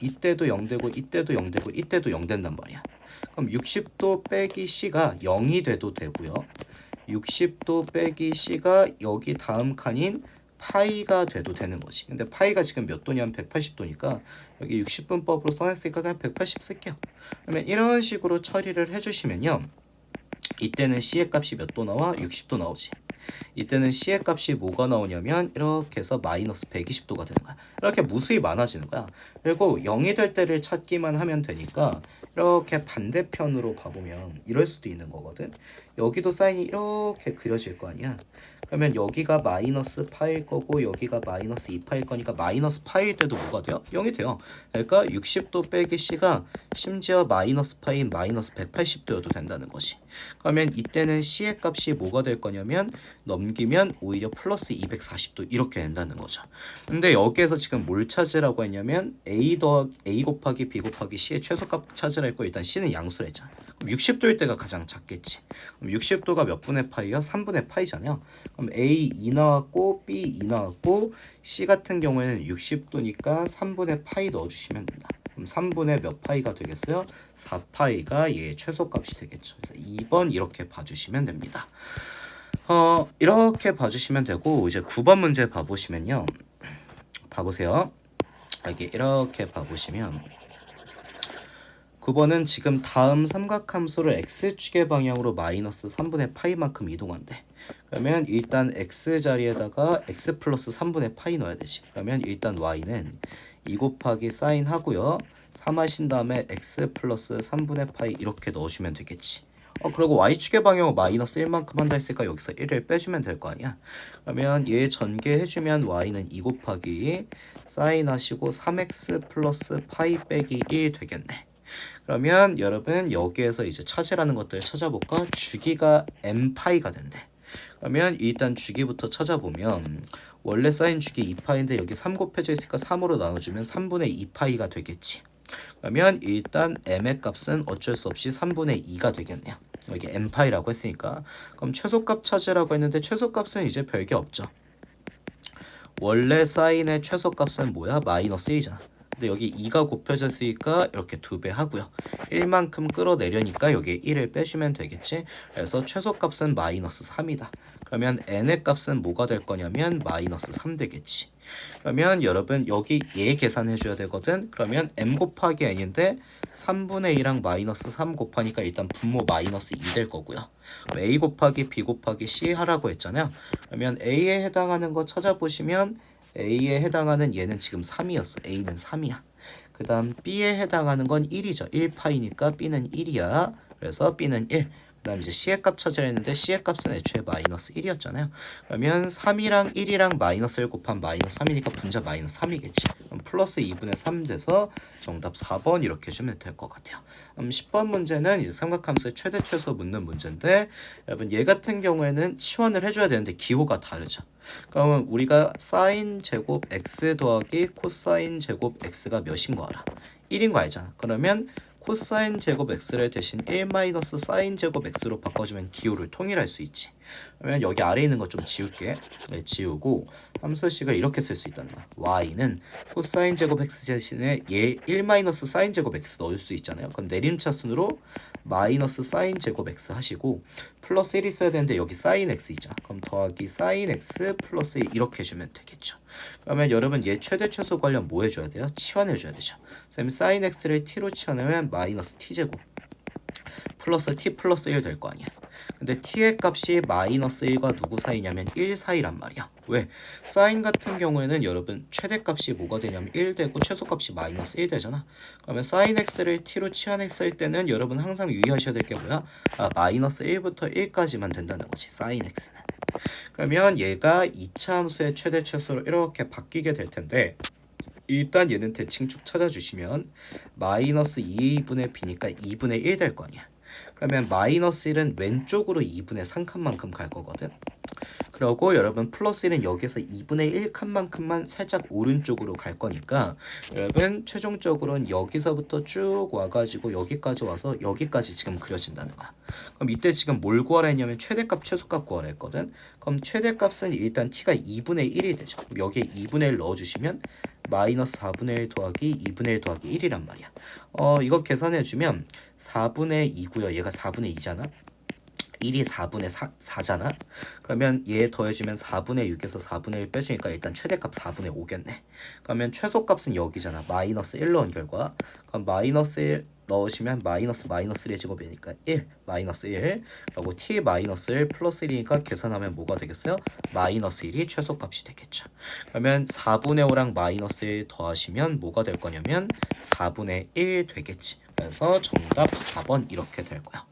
이때도 0 되고 이때도 0 되고 이때도 0 된단 말이야. 그럼 60도 빼기 C가 0이 돼도 되고요. 60도 빼기 C가 여기 다음 칸인 파이가 돼도 되는 거지. 근데 파이가 지금 몇 도냐면 180도니까 여기 60분법으로 써냈으니까 그냥 180 쓸게요. 그러면 이런 식으로 처리를 해주시면요. 이때는 C의 값이 몇 도 나와? 60도 나오지. 이때는 C의 값이 뭐가 나오냐면 이렇게 해서 마이너스 120도가 되는 거야. 이렇게 무수히 많아지는 거야. 그리고 0이 될 때를 찾기만 하면 되니까 이렇게 반대편으로 봐보면 이럴 수도 있는 거거든. 여기도 사인이 이렇게 그려질 거 아니야. 그러면 여기가 마이너스 파일 거고 여기가 마이너스 2파일 거니까 마이너스 파일 때도 뭐가 돼요? 0이 돼요. 그러니까 60도 빼기 C가 심지어 마이너스 파인 마이너스 180도여도 된다는 것이. 그러면 이때는 C의 값이 뭐가 될 거냐면 넘기면 오히려 플러스 240도 이렇게 된다는 거죠. 근데 여기에서 지금 뭘 찾으라고 했냐면 A 곱하기 B 곱하기 C의 최소값 찾으라 했고 일단 C는 양수를 했잖아. 그럼 60도일 때가 가장 작겠지. 그럼 60도가 몇 분의 파이야? 3분의 파이잖아요. 그럼 A 2 나왔고 B 2 나왔고 C 같은 경우에는 60도니까 3분의 파이 넣어주시면 된다. 그럼 3분의 몇 파이가 되겠어요? 4파이가 얘의 최소값이 되겠죠. 그래서 2번 이렇게 봐주시면 됩니다. 이렇게 봐주시면 되고 이제 9번 문제 봐보시면요. 봐보세요. 여기 이렇게 봐보시면 9번은 지금 다음 삼각함수를 x축의 방향으로 마이너스 3분의 파이만큼 이동한대. 그러면 일단 x 자리에다가 x 플러스 3분의 파이 넣어야 되지. 그러면 일단 y는 2 곱하기 사인 하고요. 3 하신 다음에 x 플러스 3분의 파이 이렇게 넣으시면 되겠지. 그리고 y축의 방향으로 마이너스 1만큼 한다 했으니까 여기서 1을 빼주면 될 거 아니야. 그러면 얘 전개해주면 y는 2 곱하기 사인 하시고 3x 플러스 파이 빼기 1 되겠네. 그러면 여러분 여기에서 이제 찾으라는 것들 찾아볼까? 주기가 m파이가 된대. 그러면 일단 주기부터 찾아보면 원래 사인 주기 2파인데 여기 3 곱해져 있으니까 3으로 나눠주면 3분의 2파이가 되겠지. 그러면 일단 m의 값은 어쩔 수 없이 3분의 2가 되겠네요. 여기 m파이라고 했으니까. 그럼 최소값 찾으라고 했는데 최소값은 이제 별게 없죠. 원래 사인의 최소값은 뭐야? 마이너스 1이잖아. 근데 여기 2가 곱해졌으니까 이렇게 2배 하고요. 1만큼 끌어내려니까 여기 1을 빼주면 되겠지. 그래서 최소값은 마이너스 3이다. 그러면 n의 값은 뭐가 될 거냐면 마이너스 3 되겠지. 그러면 여러분 여기 얘 계산해 줘야 되거든. 그러면 m 곱하기 n인데 3분의 2랑 마이너스 3 곱하니까 일단 분모 마이너스 2 될 거고요. a 곱하기 b 곱하기 c 하라고 했잖아요. 그러면 a에 해당하는 거 찾아보시면 A에 해당하는 얘는 지금 3이었어. A는 3이야. 그 다음 B에 해당하는 건 1이죠. 1파이니까 B는 1이야. 그래서 B는 1. 그 다음 이제 C의 값 찾으려 했는데 C의 값은 애초에 마이너스 1이었잖아요. 그러면 3이랑 1이랑 마이너스 1 곱하면 마이너스 3이니까 분자 마이너스 3이겠지. 그럼 플러스 2분의 3 돼서 정답 4번 이렇게 해주면 될 것 같아요. 10번 문제는 이제 삼각함수의 최대 최소 묻는 문제인데 여러분 얘 같은 경우에는 치환을 해줘야 되는데 기호가 다르죠. 그러면 우리가 사인 제곱 x 더하기 코사인 제곱 x가 몇인 거 알아? 1인 거 알잖아. 그러면 코사인 제곱 x를 대신 1 마이너스 사인 제곱 x로 바꿔주면 기호를 통일할 수 있지. 그러면 여기 아래에 있는 거 좀 지울게. 네, 지우고 함수식을 이렇게 쓸 수 있다는 거야. y는 코사인 제곱 x 대신에 얘 1 마이너스 사인 제곱 x 넣을 수 있잖아요. 그럼 내림차순으로 마이너스 사인 제곱 x 하시고 플러스 1 있어야 되는데 여기 사인 x 있잖아. 그럼 더하기 사인 x 플러스 1 이렇게 해주면 되겠죠. 그러면 여러분 얘 최대 최소 관련 뭐 해줘야 돼요? 치환해줘야 되죠. 쌤 사인 x를 t로 치환하면 마이너스 t제곱 플러스 t 플러스 1 될 거 아니야. 근데 t의 값이 마이너스 1과 누구 사이냐면 1 사이란 말이야. 왜? 사인 같은 경우에는 여러분 최대값이 뭐가 되냐면 1 되고 최소값이 마이너스 1 되잖아. 그러면 사인 x를 t로 치환했을 때는 여러분 항상 유의하셔야 될 게 뭐야? 마이너스 1부터 1까지만 된다는 거지. 사인 x는. 그러면 얘가 2차 함수의 최대 최소로 이렇게 바뀌게 될 텐데 일단 얘는 대칭축 찾아주시면 마이너스 2분의 b니까 2분의 1 될 거 아니야. 그러면 마이너스 1은 왼쪽으로 2분의 3칸만큼 갈 거거든. 그리고 여러분 플러스 1은 여기서 2분의 1칸만큼만 살짝 오른쪽으로 갈 거니까 여러분 최종적으로는 여기서부터 쭉 와가지고 여기까지 와서 여기까지 지금 그려진다는 거야. 그럼 이때 지금 뭘 구하라 했냐면 최대값 최소값 구하라 했거든. 그럼 최대값은 일단 t가 2분의 1이 되죠. 그럼 여기에 2분의 1 넣어주시면 마이너스 4분의 1 더하기 2분의 1 더하기 1이란 말이야. 이거 계산해주면 4분의 2고요. 얘가 4분의 2잖아. 1이 4분의 4잖아. 그러면 얘 더해주면 4분의 6에서 4분의 1 빼주니까 일단 최대값 4분의 5겠네. 그러면 최소값은 여기잖아. 마이너스 1 넣은 결과. 그럼 마이너스 1 넣으시면 마이너스 1의 제곱이니까 1 마이너스 1 그리고 t 마이너스 1 플러스 1이니까 계산하면 뭐가 되겠어요? 마이너스 1이 최소값이 되겠죠. 그러면 4분의 5랑 마이너스 1 더하시면 뭐가 될 거냐면 4분의 1 되겠지. 그래서 정답 4번 이렇게 될 거야.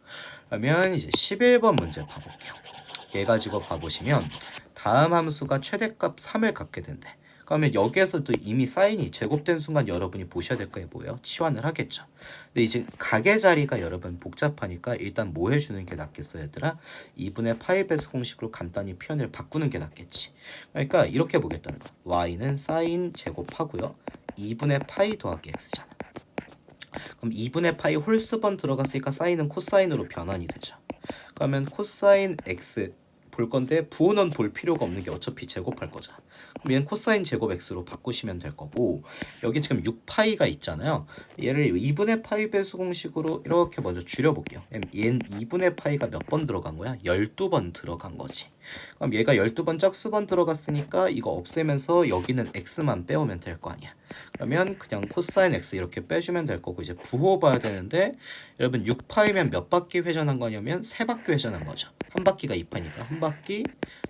그러면 이제 11번 문제 봐볼게요. 얘 가지고 봐보시면 다음 함수가 최대값 3을 갖게 된대. 그러면 여기에서도 이미 사인이 제곱된 순간 여러분이 보셔야 될 거예요. 뭐예요? 치환을 하겠죠. 근데 이제 각의 자리가 여러분 복잡하니까 일단 뭐 해주는 게 낫겠어 얘들아? 2분의 파이 배수 공식으로 간단히 표현을 바꾸는 게 낫겠지. 그러니까 이렇게 보겠다는 거. y는 사인 제곱하고요. 2분의 파이 더하기 x잖아. 그럼 2분의 파이 홀수번 들어갔으니까 사인은 코사인으로 변환이 되죠. 그러면 코사인 x 볼 건데 부호는 볼 필요가 없는 게 어차피 제곱할 거잖아. 그럼 얘는 코사인 제곱 x로 바꾸시면 될 거고, 여기 지금 6파이가 있잖아요. 얘를 2분의 파이 배수 공식으로 이렇게 먼저 줄여볼게요. 얘는 2분의 파이가 몇 번 들어간 거야? 12번 들어간 거지. 그럼 얘가 12번 짝수번 들어갔으니까 이거 없애면서 여기는 x만 빼오면 될 거 아니야. 그러면 그냥 코사인 x 이렇게 빼주면 될 거고, 이제 부호 봐야 되는데 여러분 6파이면 몇 바퀴 회전한 거냐면 3바퀴 회전한 거죠. 한 바퀴가 2파니까 한 바퀴,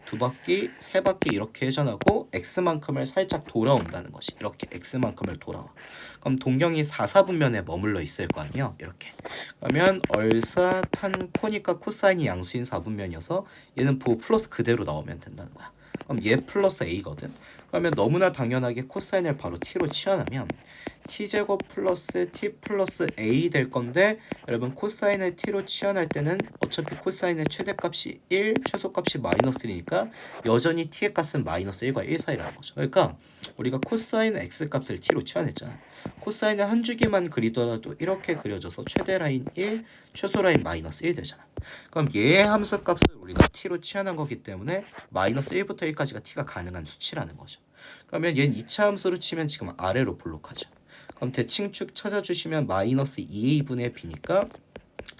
두 바퀴, 세 바퀴 이렇게 회전하고 x만큼을 살짝 돌아온다는 것이. 이렇게 x만큼을 돌아와. 그럼 동경이 4, 4분면에 머물러 있을 거 아니에요. 이렇게. 그러면 얼사탄코니까 코사인이 양수인 4분면이어서 얘는 부호 플러스 그대로 나오면 된다는 거야. 그럼 얘 플러스 a거든. 그러면 너무나 당연하게 코사인을 바로 t로 치환하면 t제곱 플러스 t 플러스 a 될 건데, 여러분 코사인을 t로 치환할 때는 어차피 코사인의 최대값이 1, 최소값이 마이너스 1이니까 여전히 t의 값은 마이너스 1과 1 사이라는 거죠. 그러니까 우리가 코사인 x 값을 t로 치환했잖아. 코사인을 한 주기만 그리더라도 이렇게 그려져서 최대 라인 1, 최소 라인 마이너스 1 되잖아. 그럼 얘의 함수 값을 우리가 t로 치환한 거기 때문에 마이너스 1부터 1까지가 t가 가능한 수치라는 거죠. 그러면 얘는 2차 함수로 치면 지금 아래로 볼록하죠. 그럼 대칭축 찾아주시면 마이너스 2a분의 b니까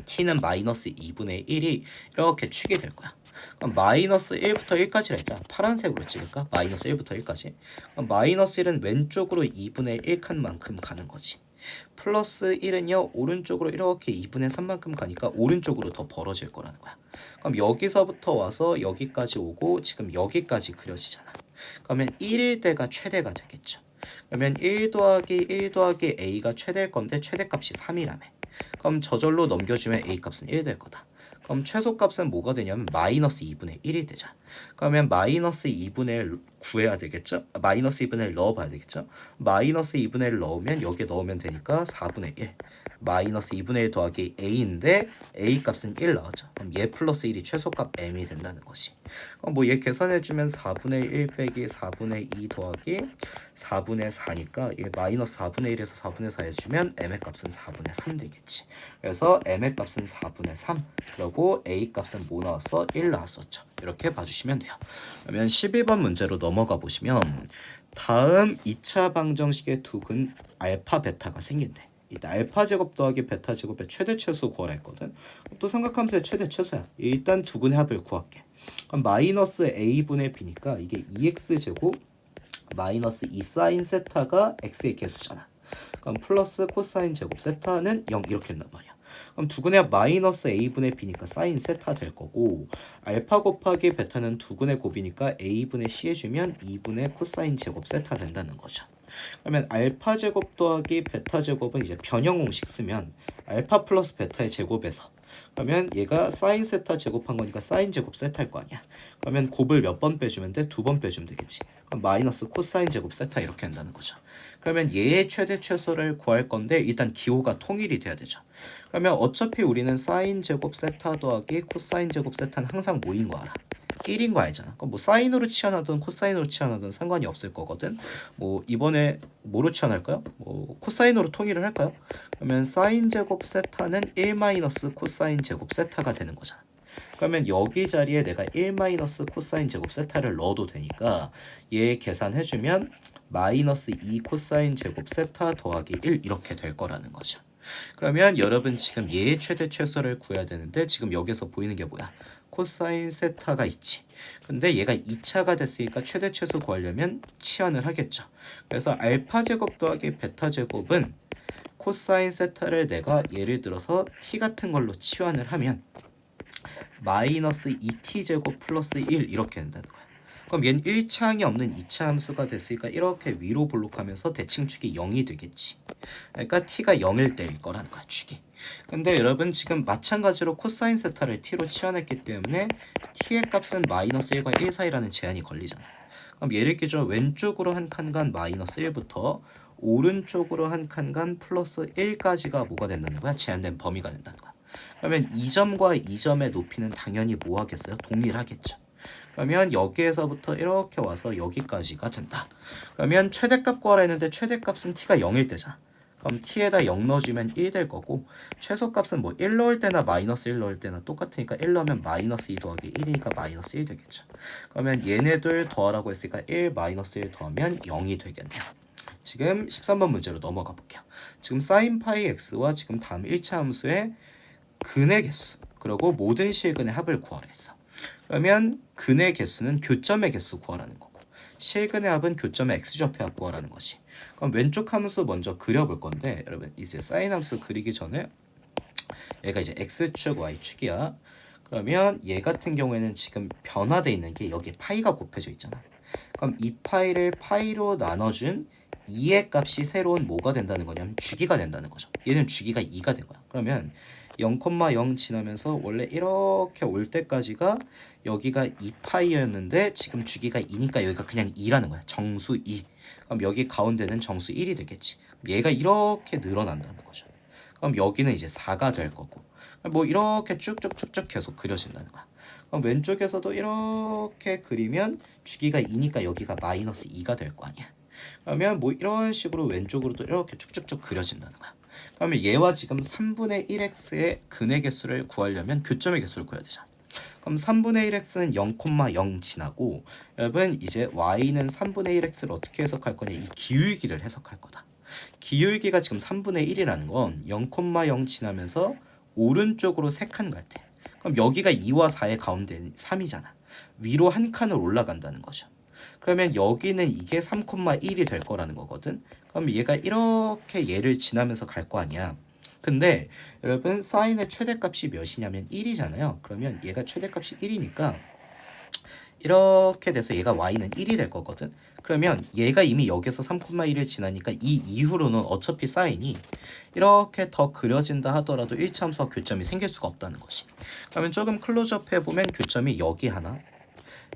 t는 마이너스 2분의 1이 이렇게 축이 될 거야. 그럼 마이너스 1부터 1까지라 했잖아. 파란색으로 찍을까? 마이너스 1부터 1까지. 그럼 마이너스 1은 왼쪽으로 2분의 1칸만큼 가는 거지. 플러스 1은요 오른쪽으로 이렇게 2분의 3만큼 가니까 오른쪽으로 더 벌어질 거라는 거야. 그럼 여기서부터 와서 여기까지 오고 지금 여기까지 그려지잖아. 그러면 1일 때가 최대가 되겠죠. 그러면 1 더하기 1 더하기 a가 최대일 건데 최대값이 3이라며. 그럼 저절로 넘겨주면 a값은 1 될 거다. 그럼 최소값은 뭐가 되냐면 마이너스 2분의 1이 되자. 그러면 마이너스 2분의 1 구해야 되겠죠? 마이너스 2분의 1 넣어봐야 되겠죠? 마이너스 2분의 1 넣으면 여기에 넣으면 되니까 4분의 1. 마이너스 2분의 1 더하기 a인데 a 값은 1 나왔죠. 그럼 얘 플러스 1이 최소값 m이 된다는 것이. 뭐 얘 계산해주면 4분의 1 빼기 4분의 2 더하기 4분의 4니까 얘 마이너스 4분의 1에서 4분의 4 해주면 m의 값은 4분의 3 되겠지. 그래서 m의 값은 4분의 3. 그리고 a 값은 뭐 나왔어? 1 나왔었죠. 이렇게 봐주시면 돼요. 그러면 12번 문제로 넘어가 보시면 다음 2차 방정식의 두근 알파 베타가 생긴대. 이때 알파 제곱 더하기 베타 제곱의 최대 최소 구하라 했거든. 또 삼각함수의 최대 최소야. 일단 두근의 합을 구할게. 그럼 마이너스 a분의 b니까 이게 2x 제곱 마이너스 2 사인 세타가 x의 개수잖아. 그럼 플러스 코사인 제곱 세타는 0 이렇게 된단 말이야. 그럼 두근의 합 마이너스 a분의 b니까 사인 세타 될 거고, 알파 곱하기 베타는 두근의 곱이니까 a분의 c 해주면 2분의 코사인 제곱 세타 된다는 거죠. 그러면 알파 제곱 더하기 베타 제곱은 이제 변형 공식 쓰면 알파 플러스 베타의 제곱에서, 그러면 얘가 사인 세타 제곱한 거니까 사인 제곱 세타일 거 아니야. 그러면 곱을 몇 번 빼주면 돼? 2번 빼주면 되겠지. 그럼 마이너스 코사인 제곱 세타 이렇게 한다는 거죠. 그러면 얘의 최대 최소를 구할 건데 일단 기호가 통일이 돼야 되죠. 그러면 어차피 우리는 사인 제곱 세타 더하기 코사인 제곱 세타는 항상 뭐인 거 알아? 1인 거 알잖아. 그럼 뭐 사인으로 치환하든 코사인으로 치환하든 상관이 없을 거거든. 뭐 이번에 뭐로 치환할까요? 뭐 코사인으로 통일을 할까요? 그러면 사인 제곱 세타는 1 마이너스 코사인 제곱 세타가 되는 거잖아. 그러면 여기 자리에 내가 1 마이너스 코사인 제곱 세타를 넣어도 되니까 얘 계산해주면 마이너스 2 코사인 제곱 세타 더하기 1 이렇게 될 거라는 거죠. 그러면 여러분 지금 얘의 최대 최소를 구해야 되는데 지금 여기서 보이는 게 뭐야? 코사인 세타가 있지. 근데 얘가 2차가 됐으니까 최대 최소 구하려면 치환을 하겠죠. 그래서 알파 제곱 더하기 베타 제곱은 코사인 세타를 내가 예를 들어서 t 같은 걸로 치환을 하면 마이너스 2t 제곱 플러스 1 이렇게 된다는 거야. 그럼 얘는 1차항이 없는 2차 함수가 됐으니까 이렇게 위로 볼록하면서 대칭축이 0이 되겠지. 그러니까 t가 0일 때일 거라는 거야, 축이. 근데 여러분 지금 마찬가지로 코사인 세타를 t로 치환했기 때문에 t의 값은 마이너스 1과 1 사이라는 제한이 걸리잖아. 그럼 예를 기준 왼쪽으로 한 칸간 마이너스 1부터 오른쪽으로 한 칸간 플러스 1까지가 뭐가 된다는 거야? 제한된 범위가 된다는 거야. 그러면 이 점과 이 점의 높이는 당연히 뭐 하겠어요? 동일하겠죠. 그러면 여기에서부터 이렇게 와서 여기까지가 된다. 그러면 최대값 구하라 했는데 최대값은 t가 0일 때잖아. 그럼 t에다 0 넣어주면 1 될 거고 최소값은 뭐 1 넣을 때나 마이너스 1 넣을 때나 똑같으니까 1 넣으면 마이너스 2 더하기 1이니까 마이너스 1 되겠죠. 그러면 얘네들 더하라고 했으니까 1 마이너스 1 더하면 0이 되겠네요. 지금 13번 문제로 넘어가 볼게요. 지금 sin 파이 x와 지금 다음 1차 함수의 근의 개수 그리고 모든 실근의 합을 구하라 했어. 그러면 근의 개수는 교점의 개수 구하라는 거고 실근의 합은 교점의 x좌표 합 구하라는 것이. 그럼 왼쪽 함수 먼저 그려볼 건데 여러분 이제 사인 함수 그리기 전에 얘가 이제 x축 y축이야. 그러면 얘 같은 경우에는 지금 변화되어 있는 게 여기 파이가 곱해져 있잖아. 그럼 이 파이를 파이로 나눠준 2의 값이 새로운 뭐가 된다는 거냐면 주기가 된다는 거죠. 얘는 주기가 2가 된 거야. 그러면 0,0 지나면서 원래 이렇게 올 때까지가 여기가 2파이였는데 지금 주기가 2니까 여기가 그냥 2라는 거야. 정수 2. 그럼 여기 가운데는 정수 1이 되겠지. 얘가 이렇게 늘어난다는 거죠. 그럼 여기는 이제 4가 될 거고 뭐 이렇게 쭉쭉쭉쭉 계속 그려진다는 거야. 그럼 왼쪽에서도 이렇게 그리면 주기가 2니까 여기가 마이너스 2가 될 거 아니야. 그러면 뭐 이런 식으로 왼쪽으로도 이렇게 쭉쭉쭉 그려진다는 거야. 그러면 얘와 지금 3분의 1x의 근의 개수를 구하려면 교점의 개수를 구해야 되잖아. 그럼 3분의 1x는 0,0 지나고 여러분 이제 y는 3분의 1x를 어떻게 해석할 거냐 이 기울기를 해석할 거다. 기울기가 지금 3분의 1이라는 건 0,0 지나면서 오른쪽으로 3칸 갈 때 그럼 여기가 2와 4의 가운데는 3이잖아. 위로 한 칸을 올라간다는 거죠. 그러면 여기는 이게 3,1이 될 거라는 거거든. 그럼 얘가 이렇게 얘를 지나면서 갈 거 아니야. 근데 여러분 사인의 최대값이 몇이냐면 1이잖아요. 그러면 얘가 최대값이 1이니까 이렇게 돼서 얘가 y는 1이 될 거거든. 그러면 얘가 이미 여기서 3,1을 지나니까 이 이후로는 어차피 사인이 이렇게 더 그려진다 하더라도 1차 함수와 교점이 생길 수가 없다는 것이. 그러면 조금 클로즈업 해보면 교점이 여기 하나,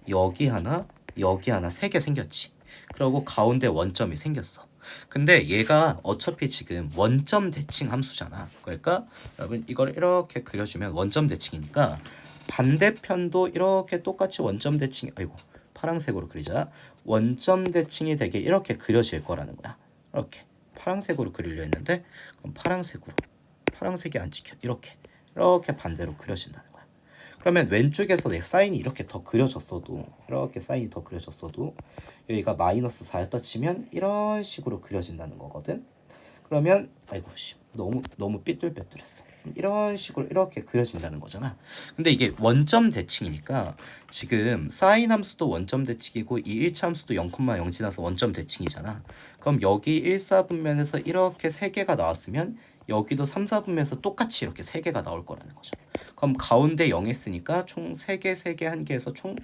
여기 하나, 여기 하나 3개 생겼지. 그리고 가운데 원점이 생겼어. 근데 얘가 어차피 지금 원점 대칭 함수잖아. 그러니까 여러분 이걸 이렇게 그려주면 원점 대칭이니까 반대편도 이렇게 똑같이 원점 대칭 아이고 파란색으로 그리자. 원점 대칭이 되게 이렇게 그려질 거라는 거야. 이렇게 파란색으로 그리려 했는데 그럼 파란색이 안 찍혀. 이렇게 반대로 그려진다는 거야. 그러면 왼쪽에서 내 사인이 이렇게 더 그려졌어도 이렇게 사인이 더 그려졌어도 여기가 마이너스 4였다 치면 이런 식으로 그려진다는 거거든. 그러면 아이고 너무 삐뚤빼뚤했어. 이런 식으로 이렇게 그려진다는 거잖아. 근데 이게 원점 대칭이니까 지금 사인 함수도 원점 대칭이고 이 1차 함수도 0,0 지나서 원점 대칭이잖아. 그럼 여기 1, 4분면에서 이렇게 3개가 나왔으면 여기도 3, 4분면에서 똑같이 이렇게 3개가 나올 거라는 거죠. 그럼 가운데 0 했으니까 총 3개, 3개, 1개에서 총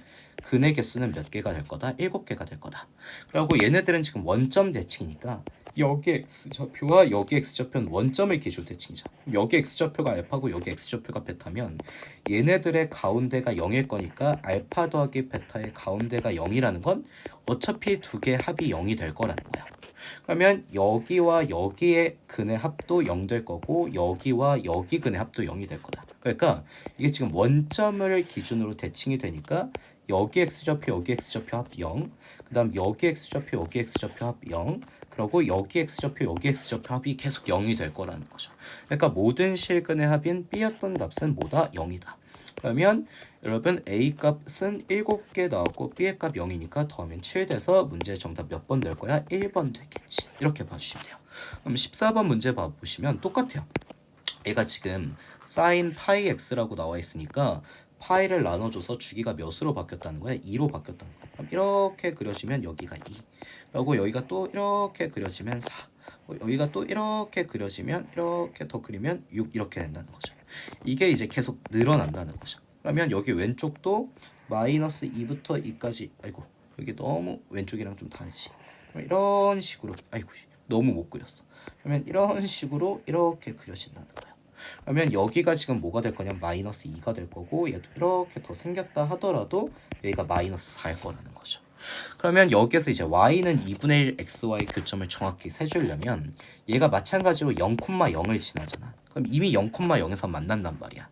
근의 개수는 몇 개가 될 거다? 7개가 될 거다. 그리고 얘네들은 지금 원점 대칭이니까 여기 x좌표와 여기 x좌표는 원점의 기준 대칭이죠. 여기 x좌표가 알파고 여기 x좌표가 베타면 얘네들의 가운데가 0일 거니까 알파 더하기 베타의 가운데가 0이라는 건 어차피 두 개의 합이 0이 될 거라는 거야. 그러면 여기와 여기의 근의 합도 0 될 거고 여기와 여기 근의 합도 0이 될 거다. 그러니까 이게 지금 원점을 기준으로 대칭이 되니까 여기 x좌표 여기 x좌표 합 0, 그 다음 여기 x좌표 여기 x좌표 합 0, 그리고 여기 x좌표 여기 x좌표 합이 계속 0이 될 거라는 거죠. 그러니까 모든 실근의 합인 b였던 값은 뭐다? 0이다. 그러면 여러분 a 값은 7개 나왔고 b의 값 0이니까 더하면 7 돼서 문제 정답 몇 번 될 거야? 1번 되겠지. 이렇게 봐주시면 돼요. 그럼 14번 문제 봐보시면 똑같아요. 얘가 지금 sin 파이 x라고 나와 있으니까 파이를 나눠줘서 주기가 몇으로 바뀌었다는 거야? 2로 바뀌었다는 거야. 그럼 이렇게 그려지면 여기가 2. 그리고 여기가 또 이렇게 그려지면 4. 여기가 또 이렇게 그려지면 이렇게 더 그리면 6 이렇게 된다는 거죠. 이게 이제 계속 늘어난다는 거죠. 그러면 여기 왼쪽도 마이너스 2부터 2까지 아이고 여기 너무 왼쪽이랑 좀 다르지. 그럼 이런 식으로 아이고 너무 못 그렸어. 그러면 이런 식으로 이렇게 그려진다는 거야. 그러면 여기가 지금 뭐가 될 거냐면 마이너스 2가 될 거고 얘도 이렇게 더 생겼다 하더라도 여기가 마이너스 4일 거라는 거죠. 그러면 여기에서 이제 y는 2분의 1 xy 교점을 정확히 세주려면 얘가 마찬가지로 0,0을 지나잖아. 그럼 이미 0,0에서 만난단 말이야.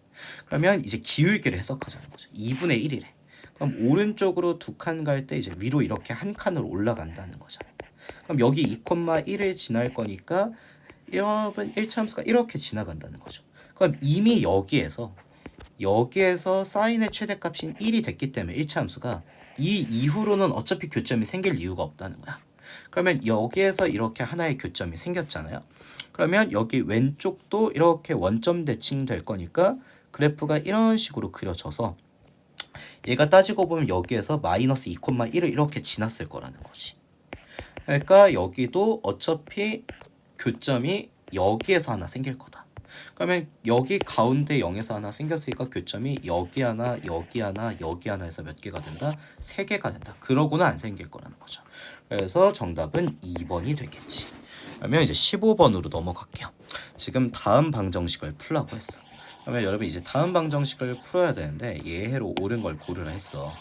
그러면 이제 기울기를 해석하자는 거죠. 2분의 1이래. 그럼 오른쪽으로 두 칸 갈 때 이제 위로 이렇게 한 칸으로 올라간다는 거잖아. 그럼 여기 2,1을 지날 거니까 여러분 1차함수가 이렇게 지나간다는 거죠. 그럼 이미 여기에서 사인의 최대값인 1이 됐기 때문에 1차함수가 이 이후로는 어차피 교점이 생길 이유가 없다는 거야. 그러면 여기에서 이렇게 하나의 교점이 생겼잖아요. 그러면 여기 왼쪽도 이렇게 원점 대칭 될 거니까 그래프가 이런 식으로 그려져서 얘가 따지고 보면 여기에서 마이너스 2,1을 이렇게 지났을 거라는 거지. 그러니까 여기도 어차피 교점이 여기에서 하나 생길 거다. 그러면 여기 가운데 0에서 하나 생겼으니까 교점이 여기 하나, 여기 하나, 여기 하나 해서 몇 개가 된다? 3개가 된다. 그러고는 안 생길 거라는 거죠. 그래서 정답은 2번이 되겠지. 그러면 이제 15번으로 넘어갈게요. 지금 다음 방정식을 풀라고 했어. 그러면 여러분 이제 다음 방정식을 풀어야 되는데 예해로 옳은 걸 고르라 했어.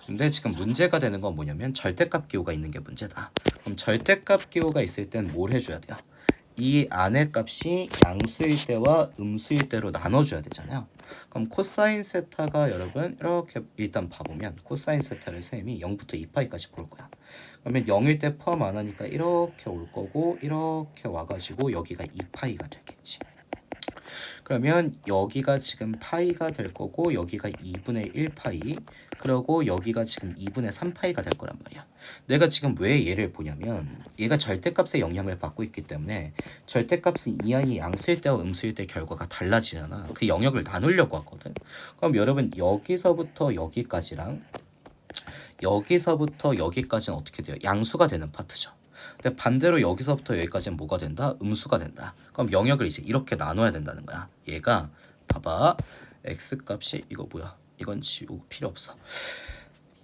근데 지금 문제가 되는 건 뭐냐면 절대값 기호가 있는 게 문제다. 그럼 절대값 기호가 있을 땐 뭘 해줘야 돼요? 이 안의 값이 양수일 때와 음수일 때로 나눠줘야 되잖아요. 그럼 코사인 세타가 여러분 이렇게 일단 봐보면 코사인 세타를 쌤이 0부터 2파이까지 볼 거야. 그러면 0일 때 포함 안 하니까 이렇게 올 거고 이렇게 와가지고 여기가 2파이가 되겠지. 그러면 여기가 지금 파이가 될 거고 여기가 2분의 1파이 그리고 여기가 지금 2분의 3파이가 될 거란 말이야. 내가 지금 왜 얘를 보냐면 얘가 절대값의 영향을 받고 있기 때문에 절대값은 이항이 양수일 때와 음수일 때 결과가 달라지잖아. 그 영역을 나누려고 하거든. 그럼 여러분 여기서부터 여기까지랑 여기서부터 여기까지는 어떻게 돼요? 양수가 되는 파트죠. 근데 반대로 여기서부터 여기까지는 뭐가 된다? 음수가 된다. 그럼 영역을 이제 이렇게 나눠야 된다는 거야. 얘가 봐봐. x값이 이거 뭐야? 이건 지우고 필요 없어.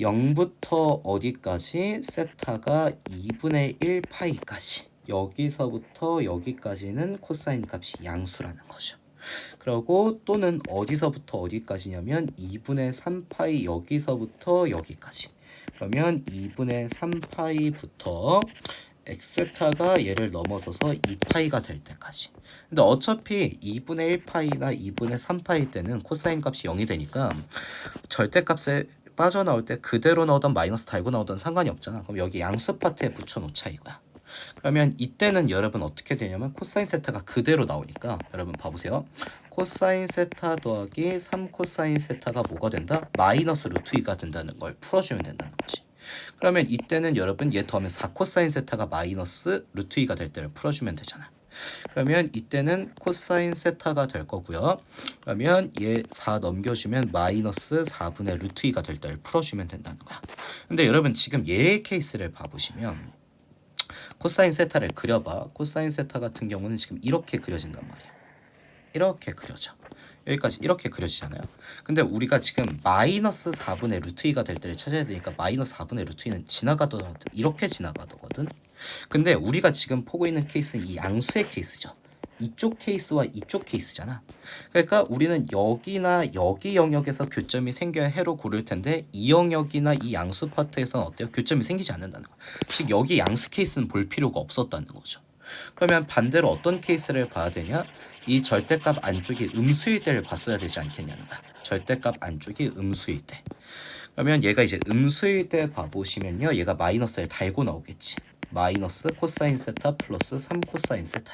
0부터 어디까지? 세타가 2분의 1 파이까지. 여기서부터 여기까지는 코사인 값이 양수라는 거죠. 그리고 또는 어디서부터 어디까지냐면 2분의 3파이 여기서부터 여기까지. 그러면 2분의 3파이부터 엑세타가 얘를 넘어서서 2파이가 될 때까지. 근데 어차피 2분의 1파이나 2분의 3파이 때는 코사인 값이 0이 되니까 절대값에 빠져나올 때 그대로 나오던 마이너스 달고 나오던 상관이 없잖아. 그럼 여기 양수 파트에 붙여놓자 이거야. 그러면 이때는 여러분 어떻게 되냐면 코사인 세타가 그대로 나오니까 여러분 봐보세요. 코사인 세타 더하기 3 코사인 세타가 뭐가 된다? 마이너스 루트 2가 된다는 걸 풀어주면 된다는 거지. 그러면 이때는 여러분 얘 더하면 4 코사인 세타가 마이너스 루트 2가 될 때를 풀어주면 되잖아. 그러면 이때는 코사인 세타가 될 거고요. 그러면 얘 4 넘겨주면 마이너스 4분의 루트 2가 될 때를 풀어주면 된다는 거야. 근데 여러분 지금 얘의 케이스를 봐보시면 코사인 세타를 그려봐. 코사인 세타 같은 경우는 지금 이렇게 그려진단 말이야. 이렇게 그려져. 여기까지 이렇게 그려지잖아요. 근데 우리가 지금 마이너스 4분의 루트 2가 될 때를 찾아야 되니까 마이너스 4분의 루트 2는 지나가더라도 이렇게 지나가거든. 근데 우리가 지금 보고 있는 케이스는 이 양수의 케이스죠. 이쪽 케이스와 이쪽 케이스잖아. 그러니까 우리는 여기나 여기 영역에서 교점이 생겨야 해로 고를 텐데 이 영역이나 이 양수 파트에서는 어때요? 교점이 생기지 않는다는 거야. 즉 여기 양수 케이스는 볼 필요가 없었다는 거죠. 그러면 반대로 어떤 케이스를 봐야 되냐? 이 절대값 안쪽이 음수일 때를 봤어야 되지 않겠냐는 거야. 절대값 안쪽이 음수일 때. 그러면 얘가 이제 음수일 때 봐보시면요. 얘가 마이너스를 달고 나오겠지. 마이너스 코사인 세타 플러스 3 코사인 세타.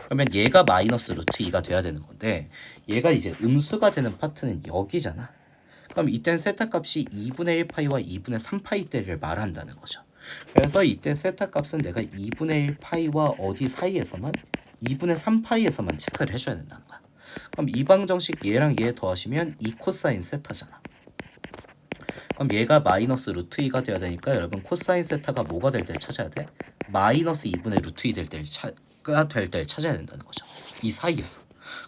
그러면 얘가 마이너스 루트 2가 돼야 되는 건데 얘가 이제 음수가 되는 파트는 여기잖아. 그럼 이땐 세타 값이 2분의 1파이와 2분의 3파이 때를 말한다는 거죠. 그래서 이때 세타 값은 내가 2분의 1파이와 어디 사이에서만 2분의 3파이에서만 체크를 해줘야 된다는 거야. 그럼 이 방정식 얘랑 얘 더하시면 2 코사인 세타잖아. 그럼 얘가 마이너스 루트 2가 돼야 되니까 여러분 코사인 세타가 뭐가 될 때를 찾아야 돼? 마이너스 2분의 루트 2 될 때를 찾아야 된다는 거죠. 이 사이에서.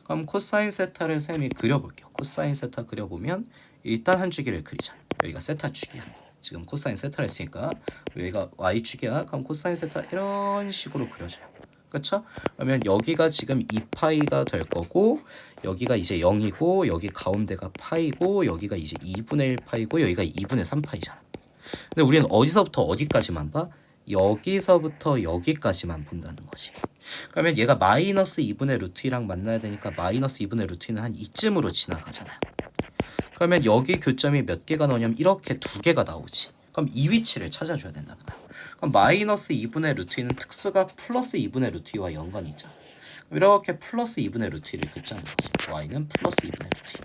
그럼 코사인 세타를 쌤이 그려볼게요. 코사인 세타 그려보면 일단 한 주기를 그리자. 여기가 세타 주기야. 지금 코사인 세타를 했으니까 여기가 y축이야. 그럼 코사인 세타 이런 식으로 그려져요. 그쵸? 그러면 여기가 지금 2파이가 될 거고 여기가 이제 0이고 여기 가운데가 파이고 여기가 이제 2분의 1 파이고 여기가 2분의 3 파이잖아. 근데 우리는 어디서부터 어디까지만 봐? 여기서부터 여기까지만 본다는 거지. 그러면 얘가 마이너스 2분의 루트 2랑 만나야 되니까 마이너스 2분의 루트 2는 한 이쯤으로 지나가잖아요. 그러면 여기 교점이 몇 개가 나오냐면 이렇게 두 개가 나오지. 그럼 이 위치를 찾아줘야 된다는 거야. 그럼 마이너스 2분의 루트 2는 특수가 플러스 2분의 루트 2와 연관이 있잖아. 이렇게 플러스 2분의 루트 2를 긋자는 거지. y는 플러스 2분의 루트 2.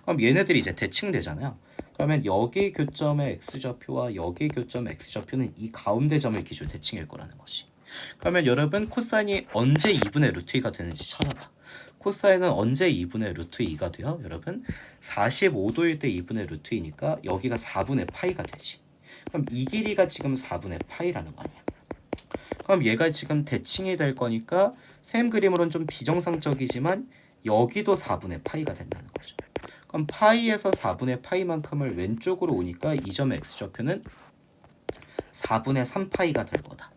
그럼 얘네들이 이제 대칭되잖아요. 그러면 여기 교점의 x좌표와 여기 교점의 x좌표는 이 가운데 점을 기준 대칭일 거라는 것이. 그러면 여러분 코사인이 언제 2분의 루트 2가 되는지 찾아봐. 코사인은 언제 2분의 루트 2가 돼요? 여러분 45도일 때 2분의 루트 2니까 여기가 4분의 파이가 되지. 그럼 이 길이가 지금 4분의 파이라는 거 아니야. 그럼 얘가 지금 대칭이 될 거니까 셈 그림으로는 좀 비정상적이지만 여기도 4분의 파이가 된다는 거죠. 그럼 파이에서 4분의 파이만큼을 왼쪽으로 오니까 이 점의 x좌표는 4분의 3파이가 될 거다.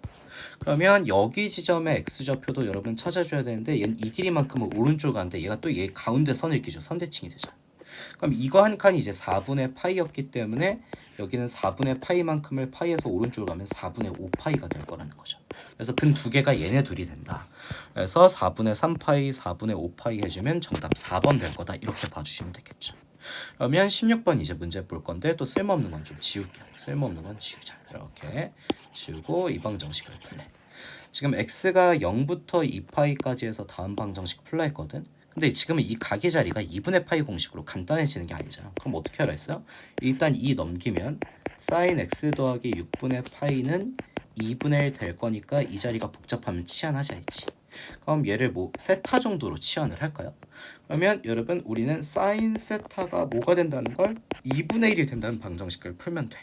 그러면 여기 지점의 x좌표도 여러분 찾아줘야 되는데 얘는 이 길이만큼은 오른쪽 가는데 얘가 또 얘 가운데 선을 기준 선대칭이 되잖아. 그럼 이거 한 칸이 이제 4분의 파이였기 때문에 여기는 4분의 파이만큼을 파이에서 오른쪽으로 가면 4분의 5파이가 될 거라는 거죠. 그래서 근 두 개가 얘네 둘이 된다. 그래서 4분의 3파이, 4분의 5파이 해주면 정답 4번 될 거다. 이렇게 봐주시면 되겠죠. 그러면 16번 이제 문제 볼 건데 또 쓸모없는 건 좀 지울게요. 쓸모없는 건 지우자. 이렇게 지우고 이 방정식을 풀래. 지금 x가 0부터 2파이까지 해서 다음 방정식 풀라 했거든. 근데 지금은 이 각의 자리가 2분의 파이 공식으로 간단해지는 게 아니잖아. 그럼 어떻게 하라 했어요? 일단 2 넘기면 sin x 더하기 6분의 파이는 2분의 1 될 거니까 이 자리가 복잡하면 치환하자 했지. 그럼 얘를 뭐 세타 정도로 치환을 할까요? 그러면 여러분 우리는 sin 세타가 뭐가 된다는 걸 2분의 1이 된다는 방정식을 풀면 돼.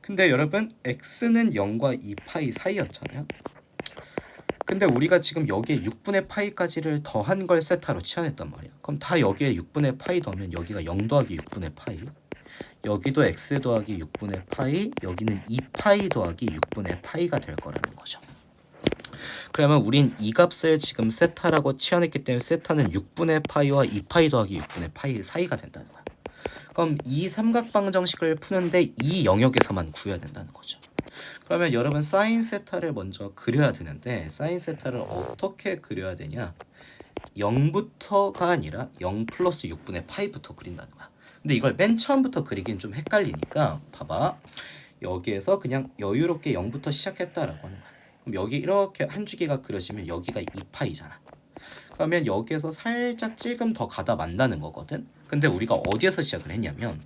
근데 여러분 x는 0과 2파이 사이였잖아요. 근데 우리가 지금 여기에 6분의 파이까지를 더한 걸 세타로 치환했단 말이야. 그럼 다 여기에 6분의 파이 더하면 여기가 0 더하기 6분의 파이, 여기도 x 더하기 6분의 파이, 여기는 2파이 더하기 6분의 파이가 될 거라는 거죠. 그러면 우린 이 값을 지금 세타라고 치환했기 때문에 세타는 6분의 파이와 2파이 더하기 6분의 파이 사이가 된다는 거야. 그럼 이 삼각방정식을 푸는데 이 영역에서만 구해야 된다는 거죠. 그러면 여러분 사인 세타를 먼저 그려야 되는데 사인 세타를 어떻게 그려야 되냐? 0부터가 아니라 0 플러스 6분의 파이부터 그린다는 거야. 근데 이걸 맨 처음부터 그리긴 좀 헷갈리니까 봐봐. 여기에서 그냥 여유롭게 0부터 시작했다라고 하는 거야. 그럼 여기 이렇게 한 주기가 그려지면 여기가 2파이잖아. 그러면 여기에서 살짝 찔끔 더 가다 만나는 거거든. 근데 우리가 어디에서 시작을 했냐면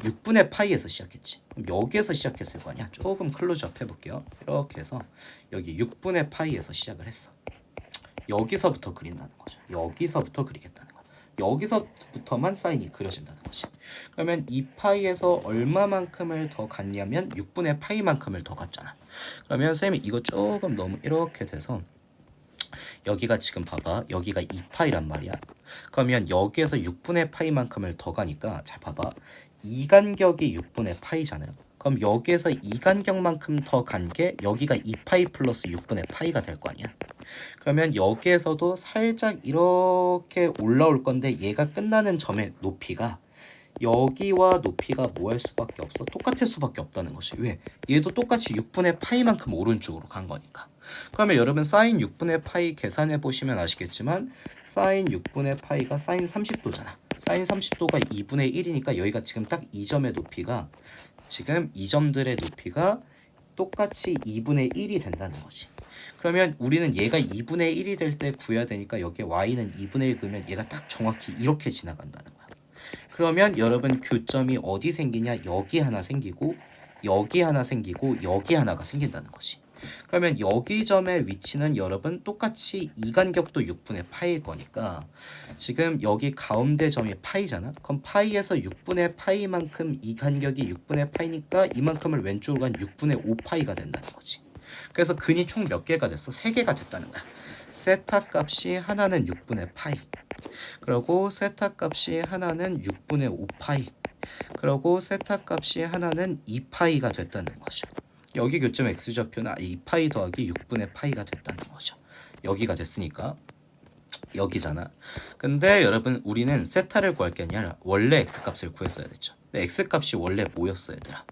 6분의 파이에서 시작했지. 그럼 여기에서 시작했을 거 아니야. 조금 클로즈업 해볼게요. 이렇게 해서 여기 6분의 파이에서 시작을 했어. 여기서부터 그린다는 거죠. 여기서부터 그리겠다는 거야. 여기서부터만 사인이 그려진다는 거지. 그러면 2파이에서 얼마만큼을 더 갔냐면 6분의 파이만큼을 더 갔잖아. 그러면 쌤이 이거 조금 너무 이렇게 돼서 여기가 지금 봐봐. 여기가 2파이란 말이야. 그러면 여기에서 6분의 파이만큼을 더 가니까 잘 봐봐. 이 간격이 6분의 파이잖아요. 그럼 여기에서 이 간격만큼 더 간 게 여기가 2파이 플러스 6분의 파이가 될 거 아니야. 그러면 여기에서도 살짝 이렇게 올라올 건데 얘가 끝나는 점의 높이가 여기와 높이가 뭐 할 수밖에 없어? 똑같을 수밖에 없다는 것이. 왜? 얘도 똑같이 6분의 파이만큼 오른쪽으로 간 거니까. 그러면 여러분 사인 6분의 파이 계산해 보시면 아시겠지만 사인 6분의 파이가 사인 30도잖아. 사인 30도가 2분의 1이니까 여기가 지금 딱 이 점의 높이가 지금 이 점들의 높이가 똑같이 2분의 1이 된다는 거지. 그러면 우리는 얘가 2분의 1이 될 때 구해야 되니까 여기에 y는 2분의 1 그러면 얘가 딱 정확히 이렇게 지나간다는 거야. 그러면 여러분 교점이 어디 생기냐? 여기 하나 생기고 여기 하나 생기고 여기 하나가 생긴다는 거지. 그러면 여기 점의 위치는 여러분 똑같이 이 간격도 6분의 파이일 거니까 지금 여기 가운데 점이 파이잖아. 그럼 파이에서 6분의 파이만큼 이 간격이 6분의 파이니까 이만큼을 왼쪽으로 간 6분의 5파이가 된다는 거지. 그래서 근이 총 몇 개가 됐어? 3개가 됐다는 거야. 세타 값이 하나는 6분의 파이, 그리고 세타 값이 하나는 6분의 5파이, 그리고 세타 값이 하나는 2파이가 됐다는 거죠. 여기 교점 x좌표는 2파이 더하기 6분의 파이가 됐다는 거죠. 여기가 됐으니까 여기잖아. 근데 여러분 우리는 세타를 구할 게 아니라 원래 x값을 구했어야 됐죠. 근데 x값이 원래 뭐였어 얘들아?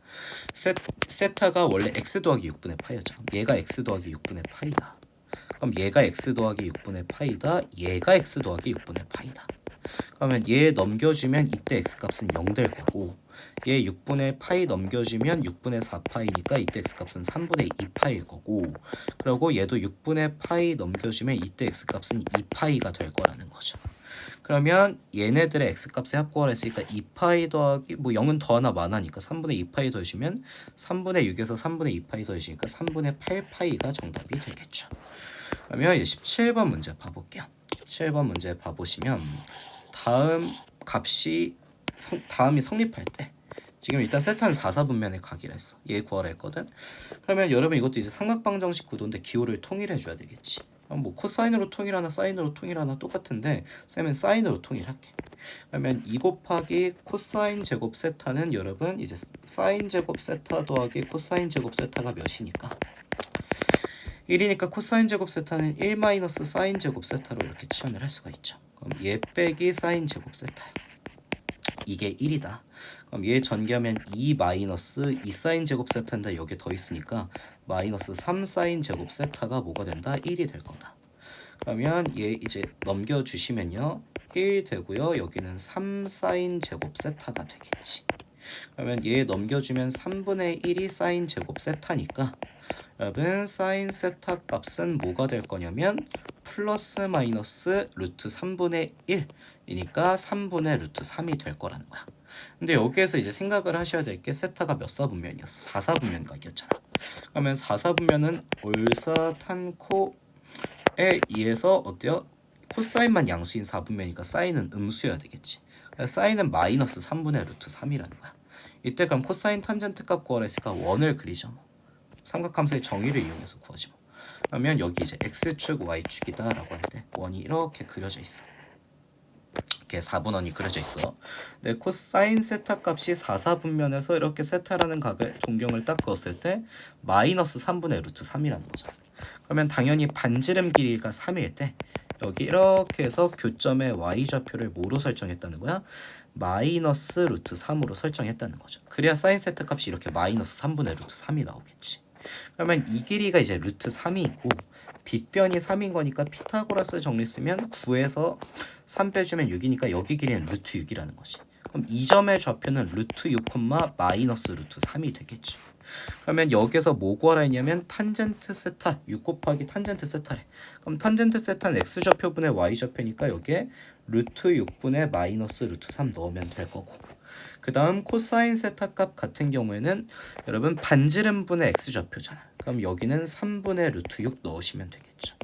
세타가 원래 x 더하기 6분의 파이였죠. 얘가 x 더하기 6분의 파이다. 그럼 얘가 x 더하기 6분의 파이다. 얘가 x 더하기 6분의 파이다. 그러면 얘 넘겨주면 이때 x값은 0 될 거고 얘 6분의 파이 넘겨주면 6분의 4파이니까 이때 x값은 3분의 2파일 거고 그리고 얘도 6분의 파이 넘겨주면 이때 x값은 2파이가 될 거라는 거죠. 그러면 얘네들의 x값의 합구를 했으니까 2파이 더하기 뭐 0은 더하나 마나니까 3분의 2파이 더해주면 3분의 6에서 3분의 2파이 더해주니까 3분의 8파이가 정답이 되겠죠. 그러면 이제 17번 문제 봐볼게요. 17번 문제 봐보시면 다음이 성립할 때 지금 일단 세타는 4사분면에 가기로 했어. 얘 구하라 했거든. 그러면 여러분 이것도 이제 삼각방정식 구도인데 기호를 통일해 줘야 되겠지. 그럼 뭐 코사인으로 통일하나 사인으로 통일하나 똑같은데 쌤은 사인으로 통일할게. 그러면 2 곱하기 코사인 제곱 세타는 여러분 이제 사인 제곱 세타 더하기 코사인 제곱 세타가 몇이니까 1이니까 코사인 제곱 세타는 1 마이너스 사인 제곱 세타로 이렇게 치환을 할 수가 있죠. 그럼 얘 빼기 사인 제곱 세타 이게 1이다. 그럼 얘 전개하면 2 마이너스 2 사인 제곱 세타인데 여기 더 있으니까 마이너스 3 사인 제곱 세타가 뭐가 된다? 1이 될 거다. 그러면 얘 이제 넘겨주시면요 1 되고요 여기는 3 사인 제곱 세타가 되겠지. 그러면 얘 넘겨주면 3분의 1이 사인 제곱 세타니까 여러분 사인 세타 값은 뭐가 될 거냐면 플러스 마이너스 루트 3분의 1이니까 3분의 루트 3이 될 거라는 거야. 근데 여기에서 이제 생각을 하셔야 될 게 세타가 몇 사분면이었어? 4사분면 각이었잖아. 그러면 4사분면은 올사탄코에 의해서 어때요? 코사인만 양수인 4분면이니까 사인은 음수여야 되겠지. 사인은 마이너스 3분의 루트 3이라는 거야. 이때 그럼 코사인 탄젠트 값 구하라 했으니까 원을 그리죠. 뭐. 삼각함수의 정의를 이용해서 구하지 뭐. 그러면 여기 이제 x축 y축이다 라고 할 때 원이 이렇게 그려져 있어. 이렇게 4분원이 그려져 있어. 네, 코사인 세타 값이 4사분면에서 이렇게 세타라는 각을 동경을 딱 그었을 때 마이너스 3분의 루트 3이라는 거죠. 그러면 당연히 반지름 길이가 3일 때 여기 이렇게 해서 교점의 y좌표를 뭐로 설정했다는 거야? 마이너스 루트 3으로 설정했다는 거죠. 그래야 사인 세타 값이 이렇게 마이너스 3분의 루트 3이 나오겠지. 그러면 이 길이가 이제 루트 3이 있고 빗변이 3인 거니까 피타고라스 정리 쓰면 9에서 3 빼주면 6이니까 여기 길이는 루트 6이라는 거지. 그럼 이 점의 좌표는 루트 6, 마이너스 루트 3이 되겠지. 그러면 여기서 뭐 구하라 했냐면 탄젠트 세타 6 곱하기 탄젠트 세타래. 그럼 탄젠트 세타는 x좌표분의 y좌표니까 여기에 루트 6분의 마이너스 루트 3 넣으면 될 거고 그 다음 코사인 세타 값 같은 경우에는 여러분 반지름분의 x좌표잖아. 그럼 여기는 3분의 루트 6 넣으시면 되겠죠.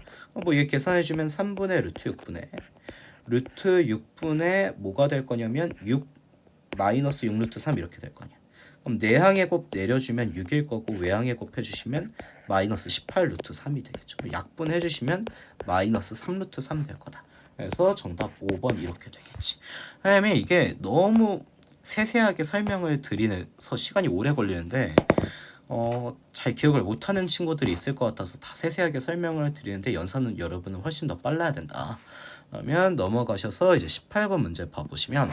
뭐 얘 계산해주면 3분의 루트 6분의 루트 6분의 뭐가 될 거냐면 6 마이너스 6 루트 3 이렇게 될 거냐. 그럼 내항의 곱 내려주면 6일 거고 외항의 곱 해주시면 마이너스 18 루트 3이 되겠죠. 약분 해주시면 마이너스 3 루트 3 될 거다. 그래서 정답 5번 이렇게 되겠지. 왜냐면 이게 너무 세세하게 설명을 드리면서 시간이 오래 걸리는데 잘 기억을 못하는 친구들이 있을 것 같아서 다 세세하게 설명을 드리는데 연산은 여러분은 훨씬 더 빨라야 된다. 그러면 넘어가셔서 이제 18번 문제 봐보시면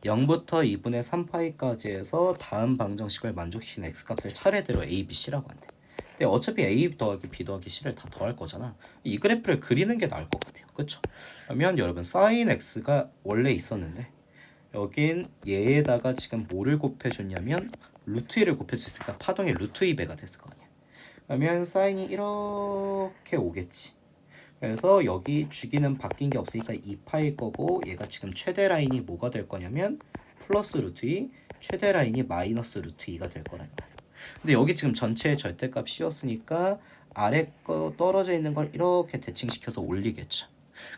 0부터 2분의 3파이까지 해서 다음 방정식을 만족시키는 x값을 차례대로 a, b, c라고 한대. 근데 어차피 a 더하기 b 더하기 c를 다 더할 거잖아. 이 그래프를 그리는 게 나을 것 같아요. 그쵸? 그러면 여러분 sin x가 원래 있었는데 여긴 얘에다가 지금 뭐를 곱해줬냐면 루트 1을 곱해줬으니까 파동이 루트 2배가 됐을 거 아니야. 그러면 사인이 이렇게 오겠지. 그래서 여기 주기는 바뀐 게 없으니까 2파일 거고 얘가 지금 최대 라인이 뭐가 될 거냐면 플러스 루트 2 최대 라인이 마이너스 루트 2가 될 거라는 거예요. 근데 여기 지금 전체의 절대값 씌웠으니까 아래 거 떨어져 있는 걸 이렇게 대칭시켜서 올리겠죠.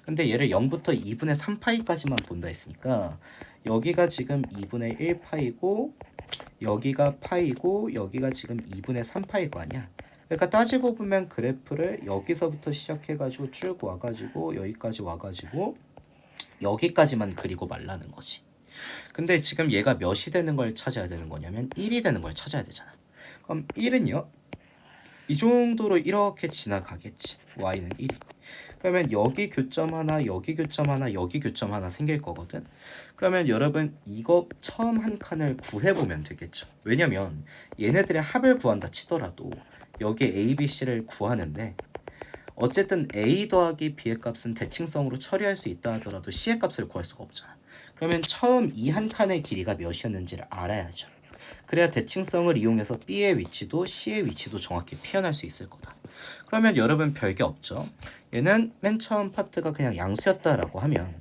근데 얘를 0부터 2분의 3파이까지만 본다 했으니까 여기가 지금 2분의 1파이고 여기가 파이고 여기가 지금 2분의 3파일 거 아니야. 그러니까 따지고 보면 그래프를 여기서부터 시작해가지고 쭉 와가지고 여기까지 와가지고 여기까지만 그리고 말라는 거지. 근데 지금 얘가 몇이 되는 걸 찾아야 되는 거냐면 1이 되는 걸 찾아야 되잖아. 그럼 1은요? 이 정도로 이렇게 지나가겠지. y는 1이. 그러면 여기 교점 하나, 여기 교점 하나, 여기 교점 하나 생길 거거든. 그러면 여러분 이거 처음 한 칸을 구해보면 되겠죠. 왜냐면 얘네들의 합을 구한다 치더라도 여기 a, b, c를 구하는데 어쨌든 a 더하기 b의 값은 대칭성으로 처리할 수 있다 하더라도 c의 값을 구할 수가 없잖아. 그러면 처음 이 한 칸의 길이가 몇이었는지를 알아야죠. 그래야 대칭성을 이용해서 b의 위치도 c의 위치도 정확히 표현할 수 있을 거다. 그러면 여러분 별게 없죠. 얘는 맨 처음 파트가 그냥 양수였다라고 하면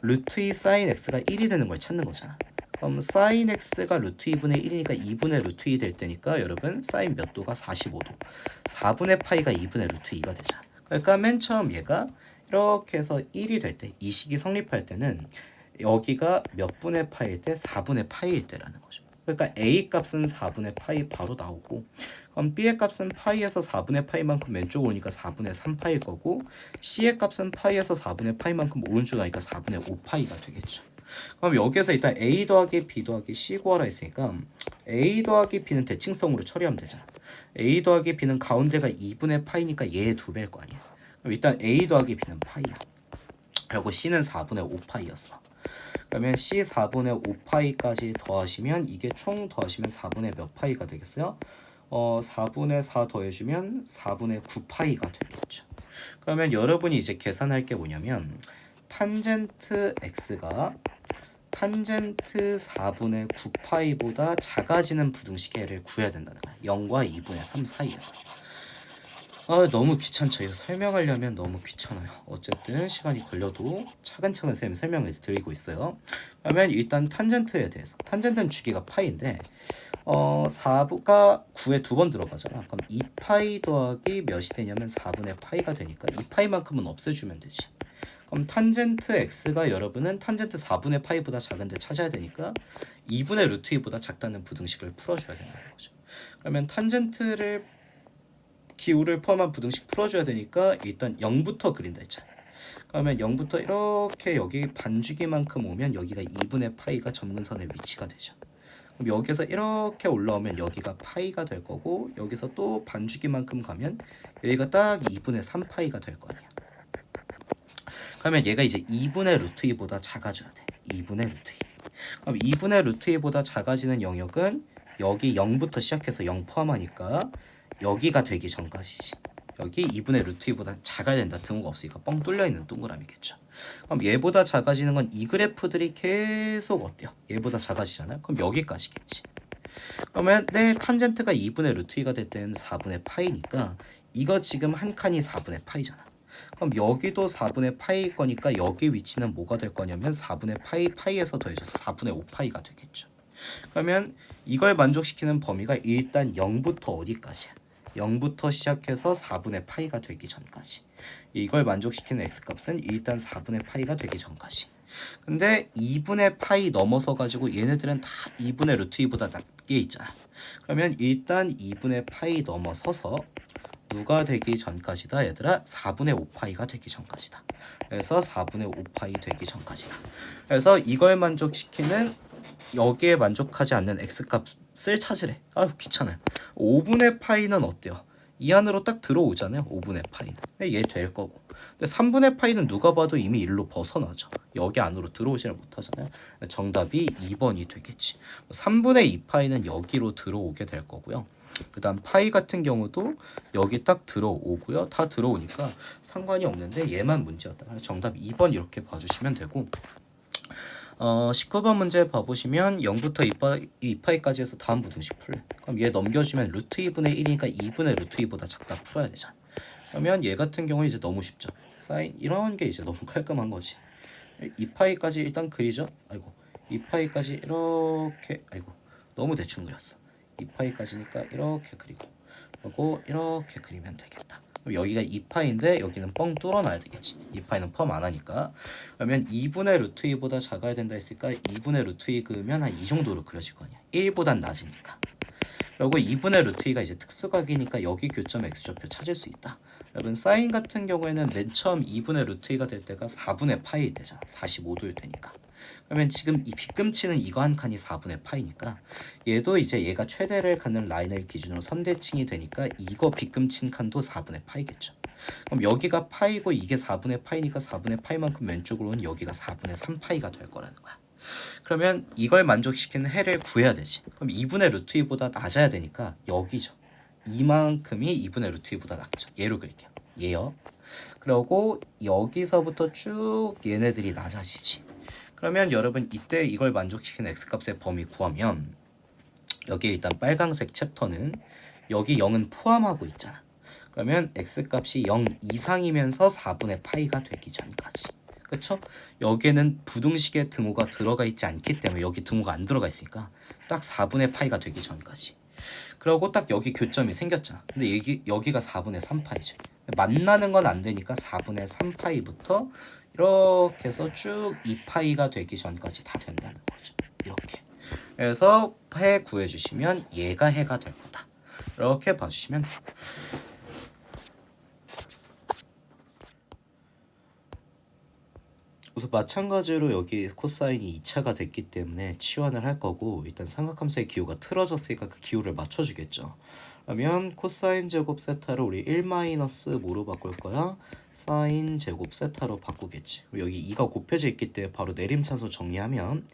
루트 2 sin x가 1이 되는 걸 찾는 거잖아. 그럼 sin x가 루트 2분의 1이니까 2분의 루트 2 될 때니까 여러분 sin 몇 도가 45도. 4분의 파이가 2분의 루트 2가 되잖아. 그러니까 맨 처음 얘가 이렇게 해서 1이 될 때, 이 식이 성립할 때는 여기가 몇 분의 파일 때? 4분의 파이일 때라는 거죠. 그러니까 a 값은 4분의 파이 바로 나오고, 그럼 b의 값은 파이에서 4분의 파이만큼 왼쪽 오니까 4분의 3파일 거고, c의 값은 파이에서 4분의 파이만큼 오른쪽 가니까 4분의 5파이가 되겠죠. 그럼 여기에서 일단 a 더하기 b 더하기 c 구하라 했으니까 a 더하기 b는 대칭성으로 처리하면 되잖아. a 더하기 b는 가운데가 2분의 파이니까 얘의 2배일 거 아니야. 그럼 일단 a 더하기 b는 파이야. 그리고 c는 4분의 5파이였어. 그러면 c 4분의 5파이까지 더하시면 이게 총 더하시면 4분의 몇 파이가 되겠어요? 4분의 4 더해주면 4분의 9파이가 되겠죠. 그러면 여러분이 이제 계산할 게 뭐냐면 탄젠트 x가 탄젠트 4분의 9파이보다 작아지는 부등식의 구해야 된다는 거야. 0과 2분의 3 사이에서. 너무 귀찮죠. 이거 설명하려면 너무 귀찮아요. 어쨌든 시간이 걸려도 차근차근 쌤이 설명을 드리고 있어요. 그러면 일단 탄젠트에 대해서. 탄젠트는 주기가 파이인데 4가 9에 두 번 들어가잖아. 그럼 2파이 더하기 몇이 되냐면 4분의 파이가 되니까 2파이만큼은 없애주면 되지. 그럼 탄젠트 x가 여러분은 탄젠트 4분의 파이보다 작은데 찾아야 되니까 2분의 루트 2보다 작다는 부등식을 풀어줘야 된다는 거죠. 그러면 탄젠트를 기울을 포함한 부등식 풀어줘야 되니까 일단 0부터 그린다 했잖아. 그러면 0부터 이렇게 여기 반주기만큼 오면 여기가 2분의 파이가 점근선의 위치가 되죠. 그럼 여기서 이렇게 올라오면 여기가 파이가 될 거고, 여기서 또 반주기만큼 가면 여기가 딱 2분의 3파이가 될 거 아니야. 그러면 얘가 이제 2분의 루트 2보다 작아져야 돼. 2분의 루트 2. 그럼 2분의 루트 2보다 작아지는 영역은 여기 0부터 시작해서 0 포함하니까 여기가 되기 전까지지. 여기 2분의 루트 2보다 작아야 된다. 등호가 없으니까 뻥 뚫려있는 동그라미겠죠. 그럼 얘보다 작아지는 건 이 그래프들이 계속 어때요? 얘보다 작아지잖아요. 그럼 여기까지겠지. 그러면 내 탄젠트가 2분의 루트 2가 될 때는 4분의 파이니까 이거 지금 한 칸이 4분의 파이잖아. 그럼 여기도 4분의 파이일 거니까 여기 위치는 뭐가 될 거냐면 4분의 파이에서 더해져서 4분의 5파이가 되겠죠. 그러면 이걸 만족시키는 범위가 일단 0부터 어디까지야? 0부터 시작해서 4분의 파이가 되기 전까지. 이걸 만족시키는 x값은 일단 4분의 파이가 되기 전까지. 근데 2분의 파이 넘어서 가지고 얘네들은 다 2분의 루트 2보다 낮게 있잖아. 그러면 일단 2분의 파이 넘어서서 누가 되기 전까지다 얘들아? 4분의 5파이가 되기 전까지다. 그래서 4분의 5파이 되기 전까지다. 그래서 이걸 만족시키는 여기에 만족하지 않는 x값을 찾으래. 귀찮아요. 5분의 파이는 어때요? 이 안으로 딱 들어오잖아요. 5분의 파이는. 얘 될 거고. 근데 3분의 파이는 누가 봐도 이미 1로 벗어나죠. 여기 안으로 들어오지를 못하잖아요. 정답이 2번이 되겠지. 3분의 2파이는 여기로 들어오게 될 거고요. 그 다음 파이 같은 경우도 여기 딱 들어오고요. 다 들어오니까 상관이 없는데 얘만 문제였다. 그래서 정답 2번 이렇게 봐주시면 되고, 19번 문제 봐보시면 0부터 2파이까지 해서 다음 부등식 풀래. 그럼 얘 넘겨주면 루트 2분의 1이니까 2분의 루트 2보다 작다 풀어야 되잖아. 그러면 얘 같은 경우는 이제 너무 쉽죠. 사인 이런 게 이제 너무 깔끔한 거지. 2파이까지 일단 그리죠. 2파이까지 이렇게, 너무 대충 그렸어. 2파이까지니까 이렇게 그리고 이렇게 그리면 되겠다. 그럼 여기가 2파인데 여기는 뻥 뚫어놔야 되겠지. 2파이는 펌 안 하니까. 그러면 2분의 루트 2보다 작아야 된다 했으니까 2분의 루트 2 그으면 한 이 정도로 그려질 거냐. 1보단 낮으니까. 그리고 2분의 루트 2가 이제 특수각이니까 여기 교점 x좌표 찾을 수 있다. 여러분 사인 같은 경우에는 맨 처음 2분의 루트 2가 될 때가 4분의 파이일 때잖아. 45도일 때니까. 그러면 지금 이 빗금치는 이거 한 칸이 4분의 파이니까 얘도 이제 얘가 최대를 갖는 라인을 기준으로 선대칭이 되니까 이거 빗금친 칸도 4분의 파이겠죠. 그럼 여기가 파이고 이게 4분의 파이니까 4분의 파이만큼 왼쪽으로는 여기가 4분의 3파이가 될 거라는 거야. 그러면 이걸 만족시키는 해를 구해야 되지. 그럼 2분의 루트 2보다 낮아야 되니까 여기죠. 이만큼이 2분의 루트 2보다 낮죠. 얘로 그릴게요. 얘요. 그리고 여기서부터 쭉 얘네들이 낮아지지. 그러면 여러분 이때 이걸 만족시키는 x값의 범위 구하면 여기에 일단 빨강색 챕터는 여기 0은 포함하고 있잖아. 그러면 x값이 0 이상이면서 4분의 파이가 되기 전까지. 그쵸? 여기에는 부등식의 등호가 들어가 있지 않기 때문에 여기 등호가 안 들어가 있으니까 딱 4분의 파이가 되기 전까지. 그리고 딱 여기 교점이 생겼잖아. 근데 여기가 4분의 3파이죠. 만나는 건 안 되니까 4분의 3파이부터 이렇게 해서 쭉 2파이가 되기 전까지 다 된다는 거죠. 이렇게. 그래서 해 구해주시면 얘가 해가 될 거다. 이렇게 봐주시면 돼요. 우선 마찬가지로 여기 코사인이 2차가 됐기 때문에 치환을 할 거고 일단 삼각함수의 기호가 틀어졌으니까 그 기호를 맞춰주겠죠. 그러면 코사인 제곱 세타를 우리 1 마이너스 뭐로 바꿀 거야? 사인 제곱 세타로 바꾸겠지. 여기 2가 곱해져 있기 때문에 바로 내림차수 정리하면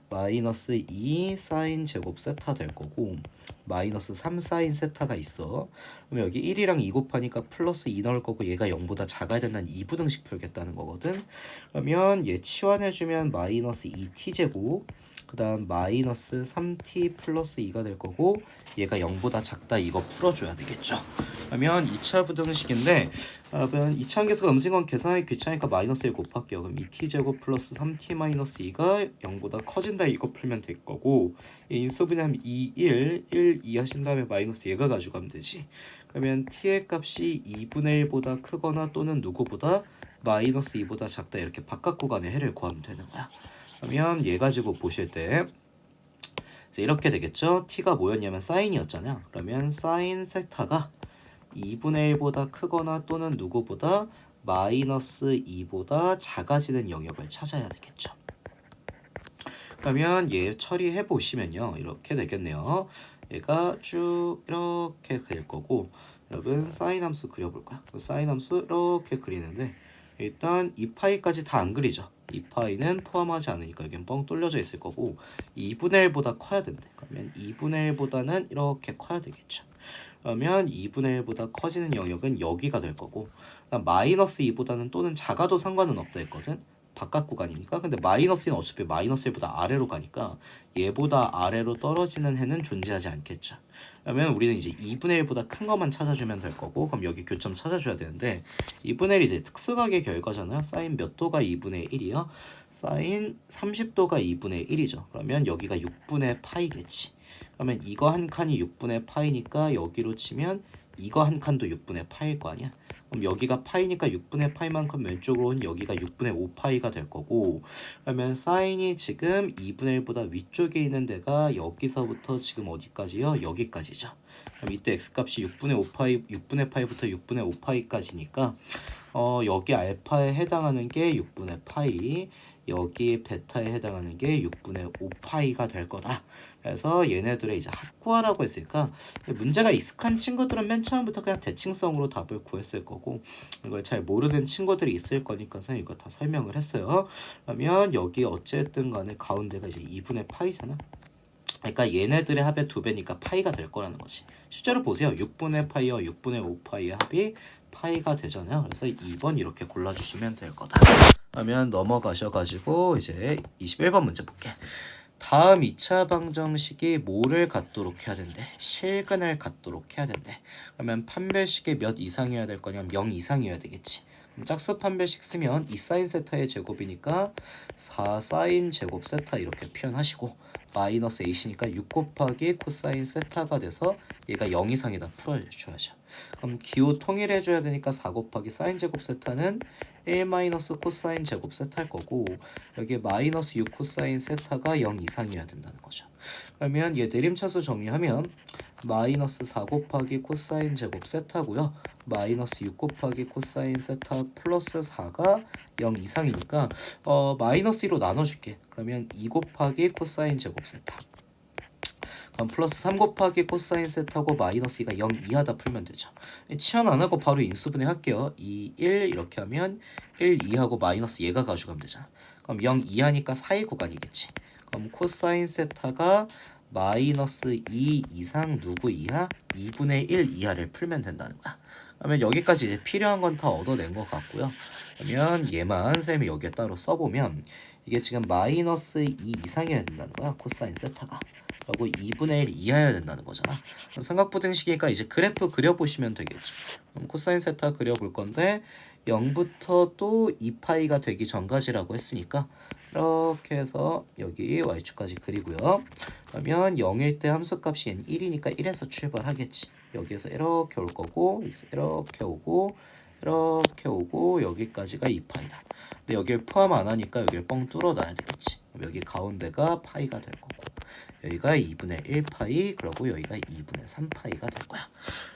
마이너스 2 사인 제곱 세타 될 거고 마이너스 3 사인 세타가 있어. 그럼 여기 1이랑 2 곱하니까 플러스 2 나올 거고 얘가 0보다 작아야 된다는 2부등식 풀겠다는 거거든. 그러면 얘 치환해주면 마이너스 2t 제곱 그 다음 마이너스 3t 플러스 2가 될 거고 얘가 0보다 작다 이거 풀어줘야 되겠죠. 그러면 2차 부등식인데 그러면 2차 함계수가 음수인 계산하기 귀찮으니까 마이너스 1 곱할게요. 그럼 2t 제곱 플러스 3t 마이너스 2가 0보다 커진다 이거 풀면 될 거고 인수분해하면 2, 1 2 하신 다음에 마이너스 얘가 가져가면 되지. 그러면 t의 값이 2분의 1보다 크거나 또는 누구보다 마이너스 2보다 작다 이렇게 바깥 구간의 해를 구하면 되는 거야. 그러면 얘 가지고 보실 때 이렇게 되겠죠. t가 뭐였냐면 사인이었잖아요. 그러면 사인 세타가 2분의 1보다 크거나 또는 누구보다 마이너스 2보다 작아지는 영역을 찾아야 되겠죠. 그러면 얘 처리해 보시면요. 이렇게 되겠네요. 얘가 쭉 이렇게 될 거고 여러분 사인 함수 그려볼까요? 사인 함수 이렇게 그리는데 일단 2파이까지 다 안 그리죠. 2파이는 포함하지 않으니까 여긴 뻥 뚫려져 있을 거고 2분의 1보다 커야 된대. 그러면 2분의 1보다는 이렇게 커야 되겠죠. 그러면 2분의 1보다 커지는 영역은 여기가 될 거고 마이너스 2보다는 또는 작아도 상관은 없다 했거든. 바깥 구간이니까. 근데 마이너스 1은 어차피 마이너스 1보다 아래로 가니까 얘보다 아래로 떨어지는 해는 존재하지 않겠죠. 그러면 우리는 이제 2분의 1보다 큰 것만 찾아주면 될 거고 그럼 여기 교점 찾아줘야 되는데 2분의 1이 이제 특수각의 결과잖아요. 사인 몇 도가 2분의 1이요? 사인 30도가 2분의 1이죠. 그러면 여기가 6분의 파이겠지. 그러면 이거 한 칸이 6분의 파이니까 여기로 치면 이거 한 칸도 6분의 파일 거 아니야? 그럼 여기가 파이니까 6분의 파이만큼 왼쪽으로는 여기가 6분의 5파이가 될 거고 그러면 사인이 지금 2분의 1보다 위쪽에 있는 데가 여기서부터 지금 어디까지요? 여기까지죠. 그럼 이때 x값이 6분의 5파이, 6분의 파이부터 6분의 5파이까지니까 여기 알파에 해당하는 게 6분의 파이 여기 베타에 해당하는 게 6분의 5파이가 될 거다. 그래서 얘네들의 이제 합구하라고 했으니까 문제가 익숙한 친구들은 맨 처음부터 그냥 대칭성으로 답을 구했을 거고 이걸 잘 모르는 친구들이 있을 거니까 이거 다 설명을 했어요. 그러면 여기 어쨌든 간에 가운데가 이제 2분의 파이잖아. 그러니까 얘네들의 합의 2배니까 파이가 될 거라는 거지. 실제로 보세요. 6분의 파이와 6분의 5파이의 합이 파이가 되잖아요. 그래서 2번 이렇게 골라주시면 될 거다. 그러면 넘어가셔가지고 이제 21번 문제 볼게. 다음 2차 방정식이 뭐를 갖도록 해야 된대? 실근을 갖도록 해야 된대. 그러면 판별식이 몇 이상이어야 될 거냐면 0 이상이어야 되겠지. 그럼 짝수 판별식 쓰면 2사인 세타의 제곱이니까 4사인 제곱 세타 이렇게 표현하시고 마이너스 A시니까 6 곱하기 코사인 세타가 돼서 얘가 0 이상이다 풀어줘야죠. 그럼 기호 통일해줘야 되니까 4 곱하기 사인 제곱 세타는 1 마이너스 코사인 제곱 세타일 거고 여기 마이너스 6 코사인 세타가 0 이상이어야 된다는 거죠. 그러면 얘 내림차수 정리하면 마이너스 4 곱하기 코사인 제곱 세타고요. 마이너스 6 곱하기 코사인 세타 플러스 4가 0 이상이니까 마이너스 2로 나눠줄게. 그러면 2 곱하기 코사인 제곱 세타. 그럼 플러스 3 곱하기 코사인 세타고 마이너스 2가 0 이하다 풀면 되죠. 치환 안 하고 바로 인수분해 할게요. 2, 1 이렇게 하면 1, 2하고 마이너스 얘가 가져가면 되잖아. 그럼 0 이하니까 사이 구간이겠지. 그럼 코사인 세타가 마이너스 2 이상 누구 이하? 2분의 1 이하를 풀면 된다는 거야. 그러면 여기까지 이제 필요한 건 다 얻어낸 것 같고요. 그러면 얘만 쌤이 여기에 따로 써보면 이게 지금 마이너스 2 이상이어야 된다는 거야. 코사인 세타가. 그리고 2분의 1 이하여야 된다는 거잖아. 삼각부등식이니까 이제 그래프 그려보시면 되겠죠. 그럼 코사인 세타 그려볼 건데 0부터 또 2파이가 되기 전까지라고 했으니까 이렇게 해서 여기 y축까지 그리고요. 그러면 0일 때 함수값이 1이니까 1에서 출발하겠지. 여기에서 이렇게 올 거고 여기서 이렇게 오고 이렇게 오고 여기까지가 2파이다. 근데 여기를 포함 안 하니까 여기를 뻥 뚫어 놔야 되겠지. 여기 가운데가 파이가 될 거고 여기가 2분의 1파이 그리고 여기가 2분의 3파이가 될 거야.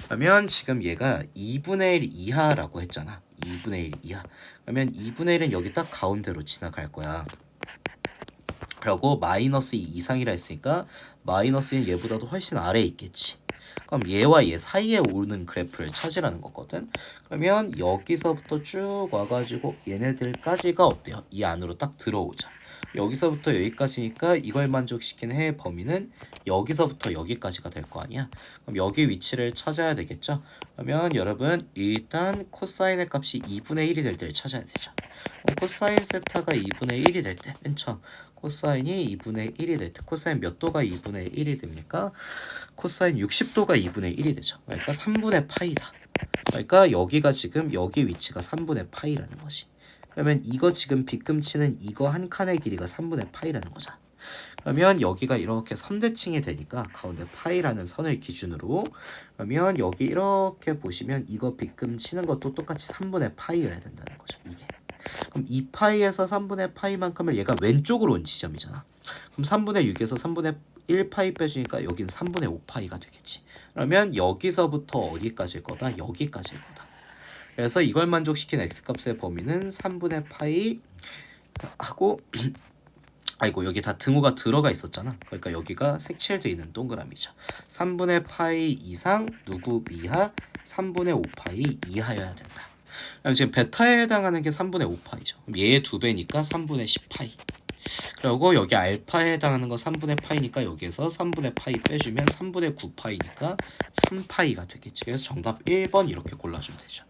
그러면 지금 얘가 2분의 1 이하라고 했잖아. 2분의 1 이하. 그러면 2분의 1은 여기 딱 가운데로 지나갈 거야. 그리고 마이너스 2 이상이라 했으니까 마이너스는 얘보다도 훨씬 아래에 있겠지. 그럼 얘와 얘 사이에 오는 그래프를 찾으라는 거거든. 그러면 여기서부터 쭉 와가지고 얘네들까지가 어때요? 이 안으로 딱 들어오자. 여기서부터 여기까지니까 이걸 만족시키는 해의 범위는 여기서부터 여기까지가 될 거 아니야. 그럼 여기 위치를 찾아야 되겠죠. 그러면 여러분 일단 코사인의 값이 2분의 1이 될 때를 찾아야 되죠. 코사인 세타가 2분의 1이 될 때 맨 처음 코사인이 2분의 1이 될 때 코사인 몇 도가 2분의 1이 됩니까? 코사인 60도가 2분의 1이 되죠. 그러니까 3분의 파이다. 그러니까 여기가 지금 여기 위치가 3분의 파이라는 것이. 그러면 이거 지금 빗금치는 이거 한 칸의 길이가 3분의 파이라는 거잖아. 그러면 여기가 이렇게 3대칭이 되니까 가운데 파이라는 선을 기준으로 그러면 여기 이렇게 보시면 이거 빗금치는 것도 똑같이 3분의 파이여야 된다는 거죠. 이게. 그럼 2파이에서 3분의 파이만큼을 얘가 왼쪽으로 온 지점이잖아. 그럼 3분의 6에서 3분의 1파이 빼주니까 여긴 3분의 5파이가 되겠지. 그러면 여기서부터 어디까지일 거다? 여기까지일 거다. 그래서 이걸 만족시킨 x값의 범위는 3분의 파이 하고 아이고 여기 다 등호가 들어가 있었잖아. 그러니까 여기가 색칠되어 있는 동그라미죠. 3분의 파이 이상 누구 미하 3분의 5파이 이하여야 된다. 지금 베타에 해당하는 게 3분의 5파이죠. 그럼 얘의 2배니까 3분의 10파이. 그리고 여기 알파에 해당하는 거 3분의 파이니까 여기에서 3분의 파이 빼주면 3분의 9파이니까 3파이가 되겠지. 그래서 정답 1번 이렇게 골라주면 되죠.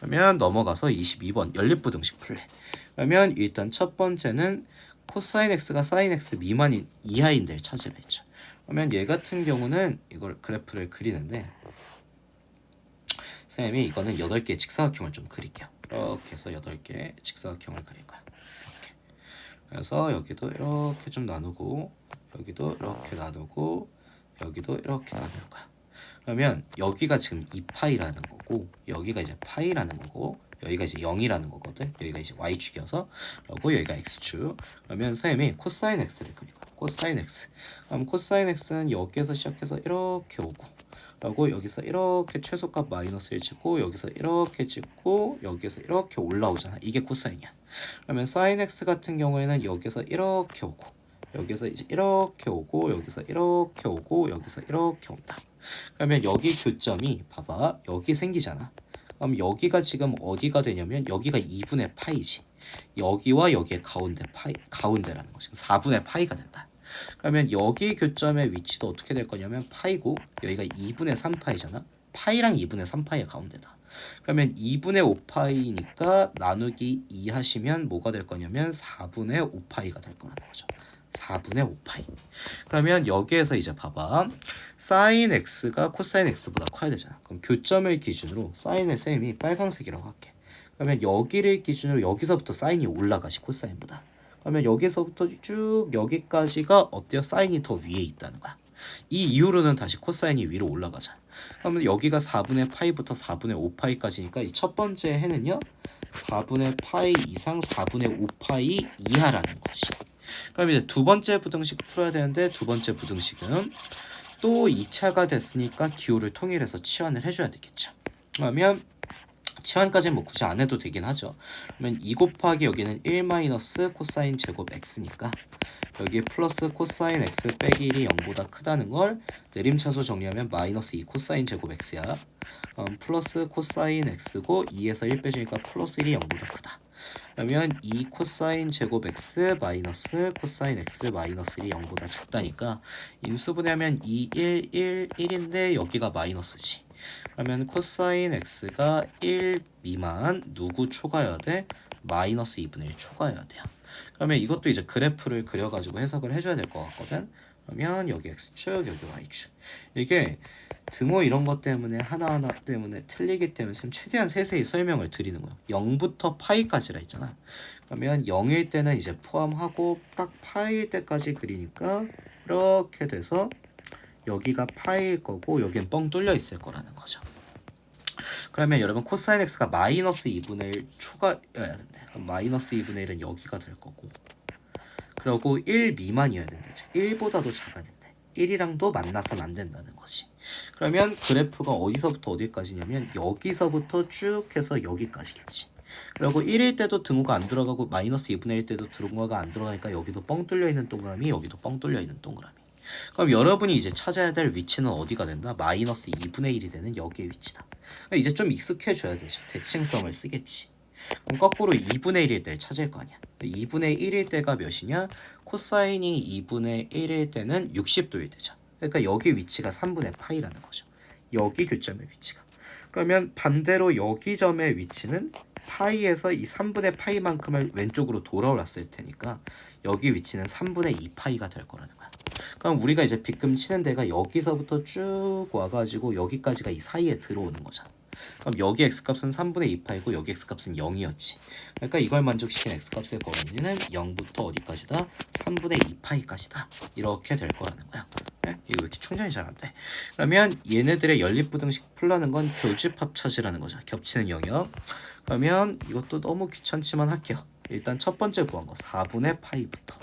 그러면 넘어가서 22번 연립부등식 풀래. 그러면 일단 첫 번째는 코사인 x가 사인 x 미만인 이하인 데를 찾으라 했죠. 그러면 얘 같은 경우는 이걸 그래프를 그리는데 선생님이 이거는 8개의 직사각형을 좀 그릴게요. 이렇게 해서 8개의 직사각형을 그릴 거야. 이렇게. 그래서 여기도 이렇게 좀 나누고 여기도 이렇게 나누고 여기도 이렇게 나눌 거야. 그러면 여기가 지금 2파이라는 거고 여기가 이제 파이라는 거고 여기가 이제 0이라는 거거든. 여기가 이제 y축이어서 그리고 여기가 x축. 그러면 선생님이 코사인 x를 그릴 거야. 코사인 x. 그럼 코사인 x는 여기에서 시작해서 이렇게 오고 그리고 여기서 이렇게 최소값 마이너스를 찍고 여기서 이렇게 찍고 여기에서 이렇게 올라오잖아. 이게 코사인이야. 그러면 사인 x 같은 경우에는 여기서 이렇게 오고 여기서 이제 이렇게 오고 여기서 이렇게 오고 여기서 이렇게 온다. 그러면 여기 교점이 봐봐 여기 생기잖아. 그럼 여기가 지금 어디가 되냐면 여기가 2분의 파이지. 여기와 여기의 가운데라는 거지. 4분의 파이가 된다. 그러면 여기 교점의 위치도 어떻게 될 거냐면 파이고 여기가 2분의 3파이잖아. 파이랑 2분의 3파이의 가운데다. 그러면 2분의 5파이니까 나누기 2 하시면 뭐가 될 거냐면 4분의 5파이가 될 거라는 거죠. 4분의 5파이. 그러면 여기에서 이제 봐봐. 사인 x가 코사인 x보다 커야 되잖아. 그럼 교점을 기준으로 사인의 셈이 빨간색이라고 할게. 그러면 여기를 기준으로 여기서부터 사인이 올라가시 코사인보다. 그러면 여기서부터 쭉 여기까지가 어때요? 사인이 더 위에 있다는 거야. 이 이후로는 다시 코사인이 위로 올라가자. 그러면 여기가 4분의 파이부터 4분의 5파이까지니까 이 첫 번째 해는요. 4분의 파이 이상 4분의 5파이 이하라는 것이. 그럼 이제 두 번째 부등식 풀어야 되는데 두 번째 부등식은 또 2차가 됐으니까 기호를 통일해서 치환을 해줘야 되겠죠. 그러면 치환까지는 뭐 굳이 안 해도 되긴 하죠. 그러면 2 곱하기 여기는 1 마이너스 코사인 제곱 x니까 여기에 플러스 코사인 x 빼기 1이 0보다 크다는 걸 내림차수 정리하면 마이너스 2 코사인 제곱 x야. 플러스 코사인 x고 2에서 1 빼주니까 플러스 1이 0보다 크다. 그러면 2 코사인 제곱 x 마이너스 코사인 x 마이너스 1이 0보다 작다니까 인수분해하면 2, 1, 1, 1인데 여기가 마이너스지. 그러면 코사인 x가 1 미만 누구 초과해야 돼? 마이너스 2분의 1 초과해야 돼요. 그러면 이것도 이제 그래프를 그려가지고 해석을 해줘야 될 것 같거든. 그러면 여기 x축 여기 y축 이게 등호 이런 것 때문에 하나하나 때문에 틀리기 때문에 지금 최대한 세세히 설명을 드리는 거예요. 0부터 파이까지라 했잖아. 그러면 0일 때는 이제 포함하고 딱 파이일 때까지 그리니까 이렇게 돼서 여기가 파이일 거고 여긴 뻥 뚫려 있을 거라는 거죠. 그러면 여러분 코사인 x가 마이너스 2분의 1 초과여야 된대. 그럼 마이너스 2분의 1은 여기가 될 거고 그리고 1 미만이어야 된대. 1보다도 작아야 된대. 1이랑도 만나선 안 된다는 거지. 그러면 그래프가 어디서부터 어디까지냐면 여기서부터 쭉 해서 여기까지겠지. 그리고 1일 때도 등호가 안 들어가고 마이너스 2분의 1 때도 등호가 안 들어가니까 여기도 뻥 뚫려 있는 동그라미 여기도 뻥 뚫려 있는 동그라미. 그럼 여러분이 이제 찾아야 될 위치는 어디가 된다? 마이너스 2분의 1이 되는 여기의 위치다. 그러니까 이제 좀 익숙해져야 되죠. 대칭성을 쓰겠지. 그럼 거꾸로 2분의 1일 때를 찾을 거 아니야. 2분의 1일 때가 몇이냐? 코사인이 2분의 1일 때는 60도일 때죠. 그러니까 여기 위치가 3분의 파이라는 거죠. 여기 교점의 위치가. 그러면 반대로 여기 점의 위치는 파이에서 이 3분의 파이만큼을 왼쪽으로 돌아올랐을 테니까 여기 위치는 3분의 2파이가 될 거라는 거야. 그럼 우리가 이제 빗금 치는 데가 여기서부터 쭉 와가지고 여기까지가 이 사이에 들어오는 거잖아. 그럼 여기 x값은 3분의 2파이고 여기 x값은 0이었지. 그러니까 이걸 만족시킨 x값의 범위는 0부터 어디까지다? 3분의 2파이까지다. 이렇게 될 거라는 거야. 네? 이거 왜 이렇게 충전이 잘 안 돼? 그러면 얘네들의 연립부등식 풀라는 건 교집합 찾으라는 거죠. 겹치는 영역. 그러면 이것도 너무 귀찮지만 할게요. 일단 첫 번째 구한 거 4분의 파이부터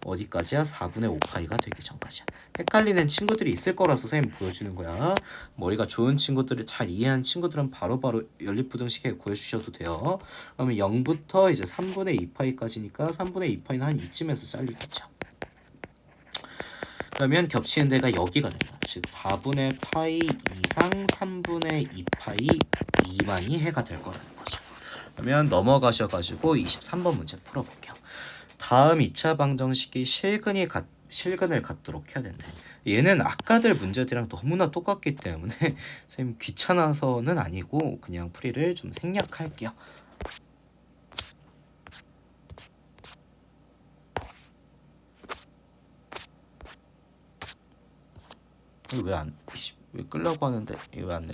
어디까지야? 4분의 5파이가 되기 전까지야. 헷갈리는 친구들이 있을 거라서 선생님 보여주는 거야. 머리가 좋은 친구들을 잘 이해한 친구들은 바로바로 연립부등식에 구해주셔도 돼요. 그러면 0부터 이제 3분의 2파이까지니까 3분의 2파이는 한 이쯤에서 잘리겠죠. 그러면 겹치는 데가 여기가 된다. 즉 4분의 파이 이상 3분의 2파이 미만이 해가 될 거라는 거죠. 그러면 넘어가셔가지고 23번 문제 풀어볼게요. 다음 2차 방정식이 실근을 갖도록 해야 된대. 얘는 아까들 문제들이랑 너무나 똑같기 때문에 선생님 귀찮아서는 아니고 그냥 풀이를 좀 생략할게요. 왜 끌려고 하는데 왜 안 내?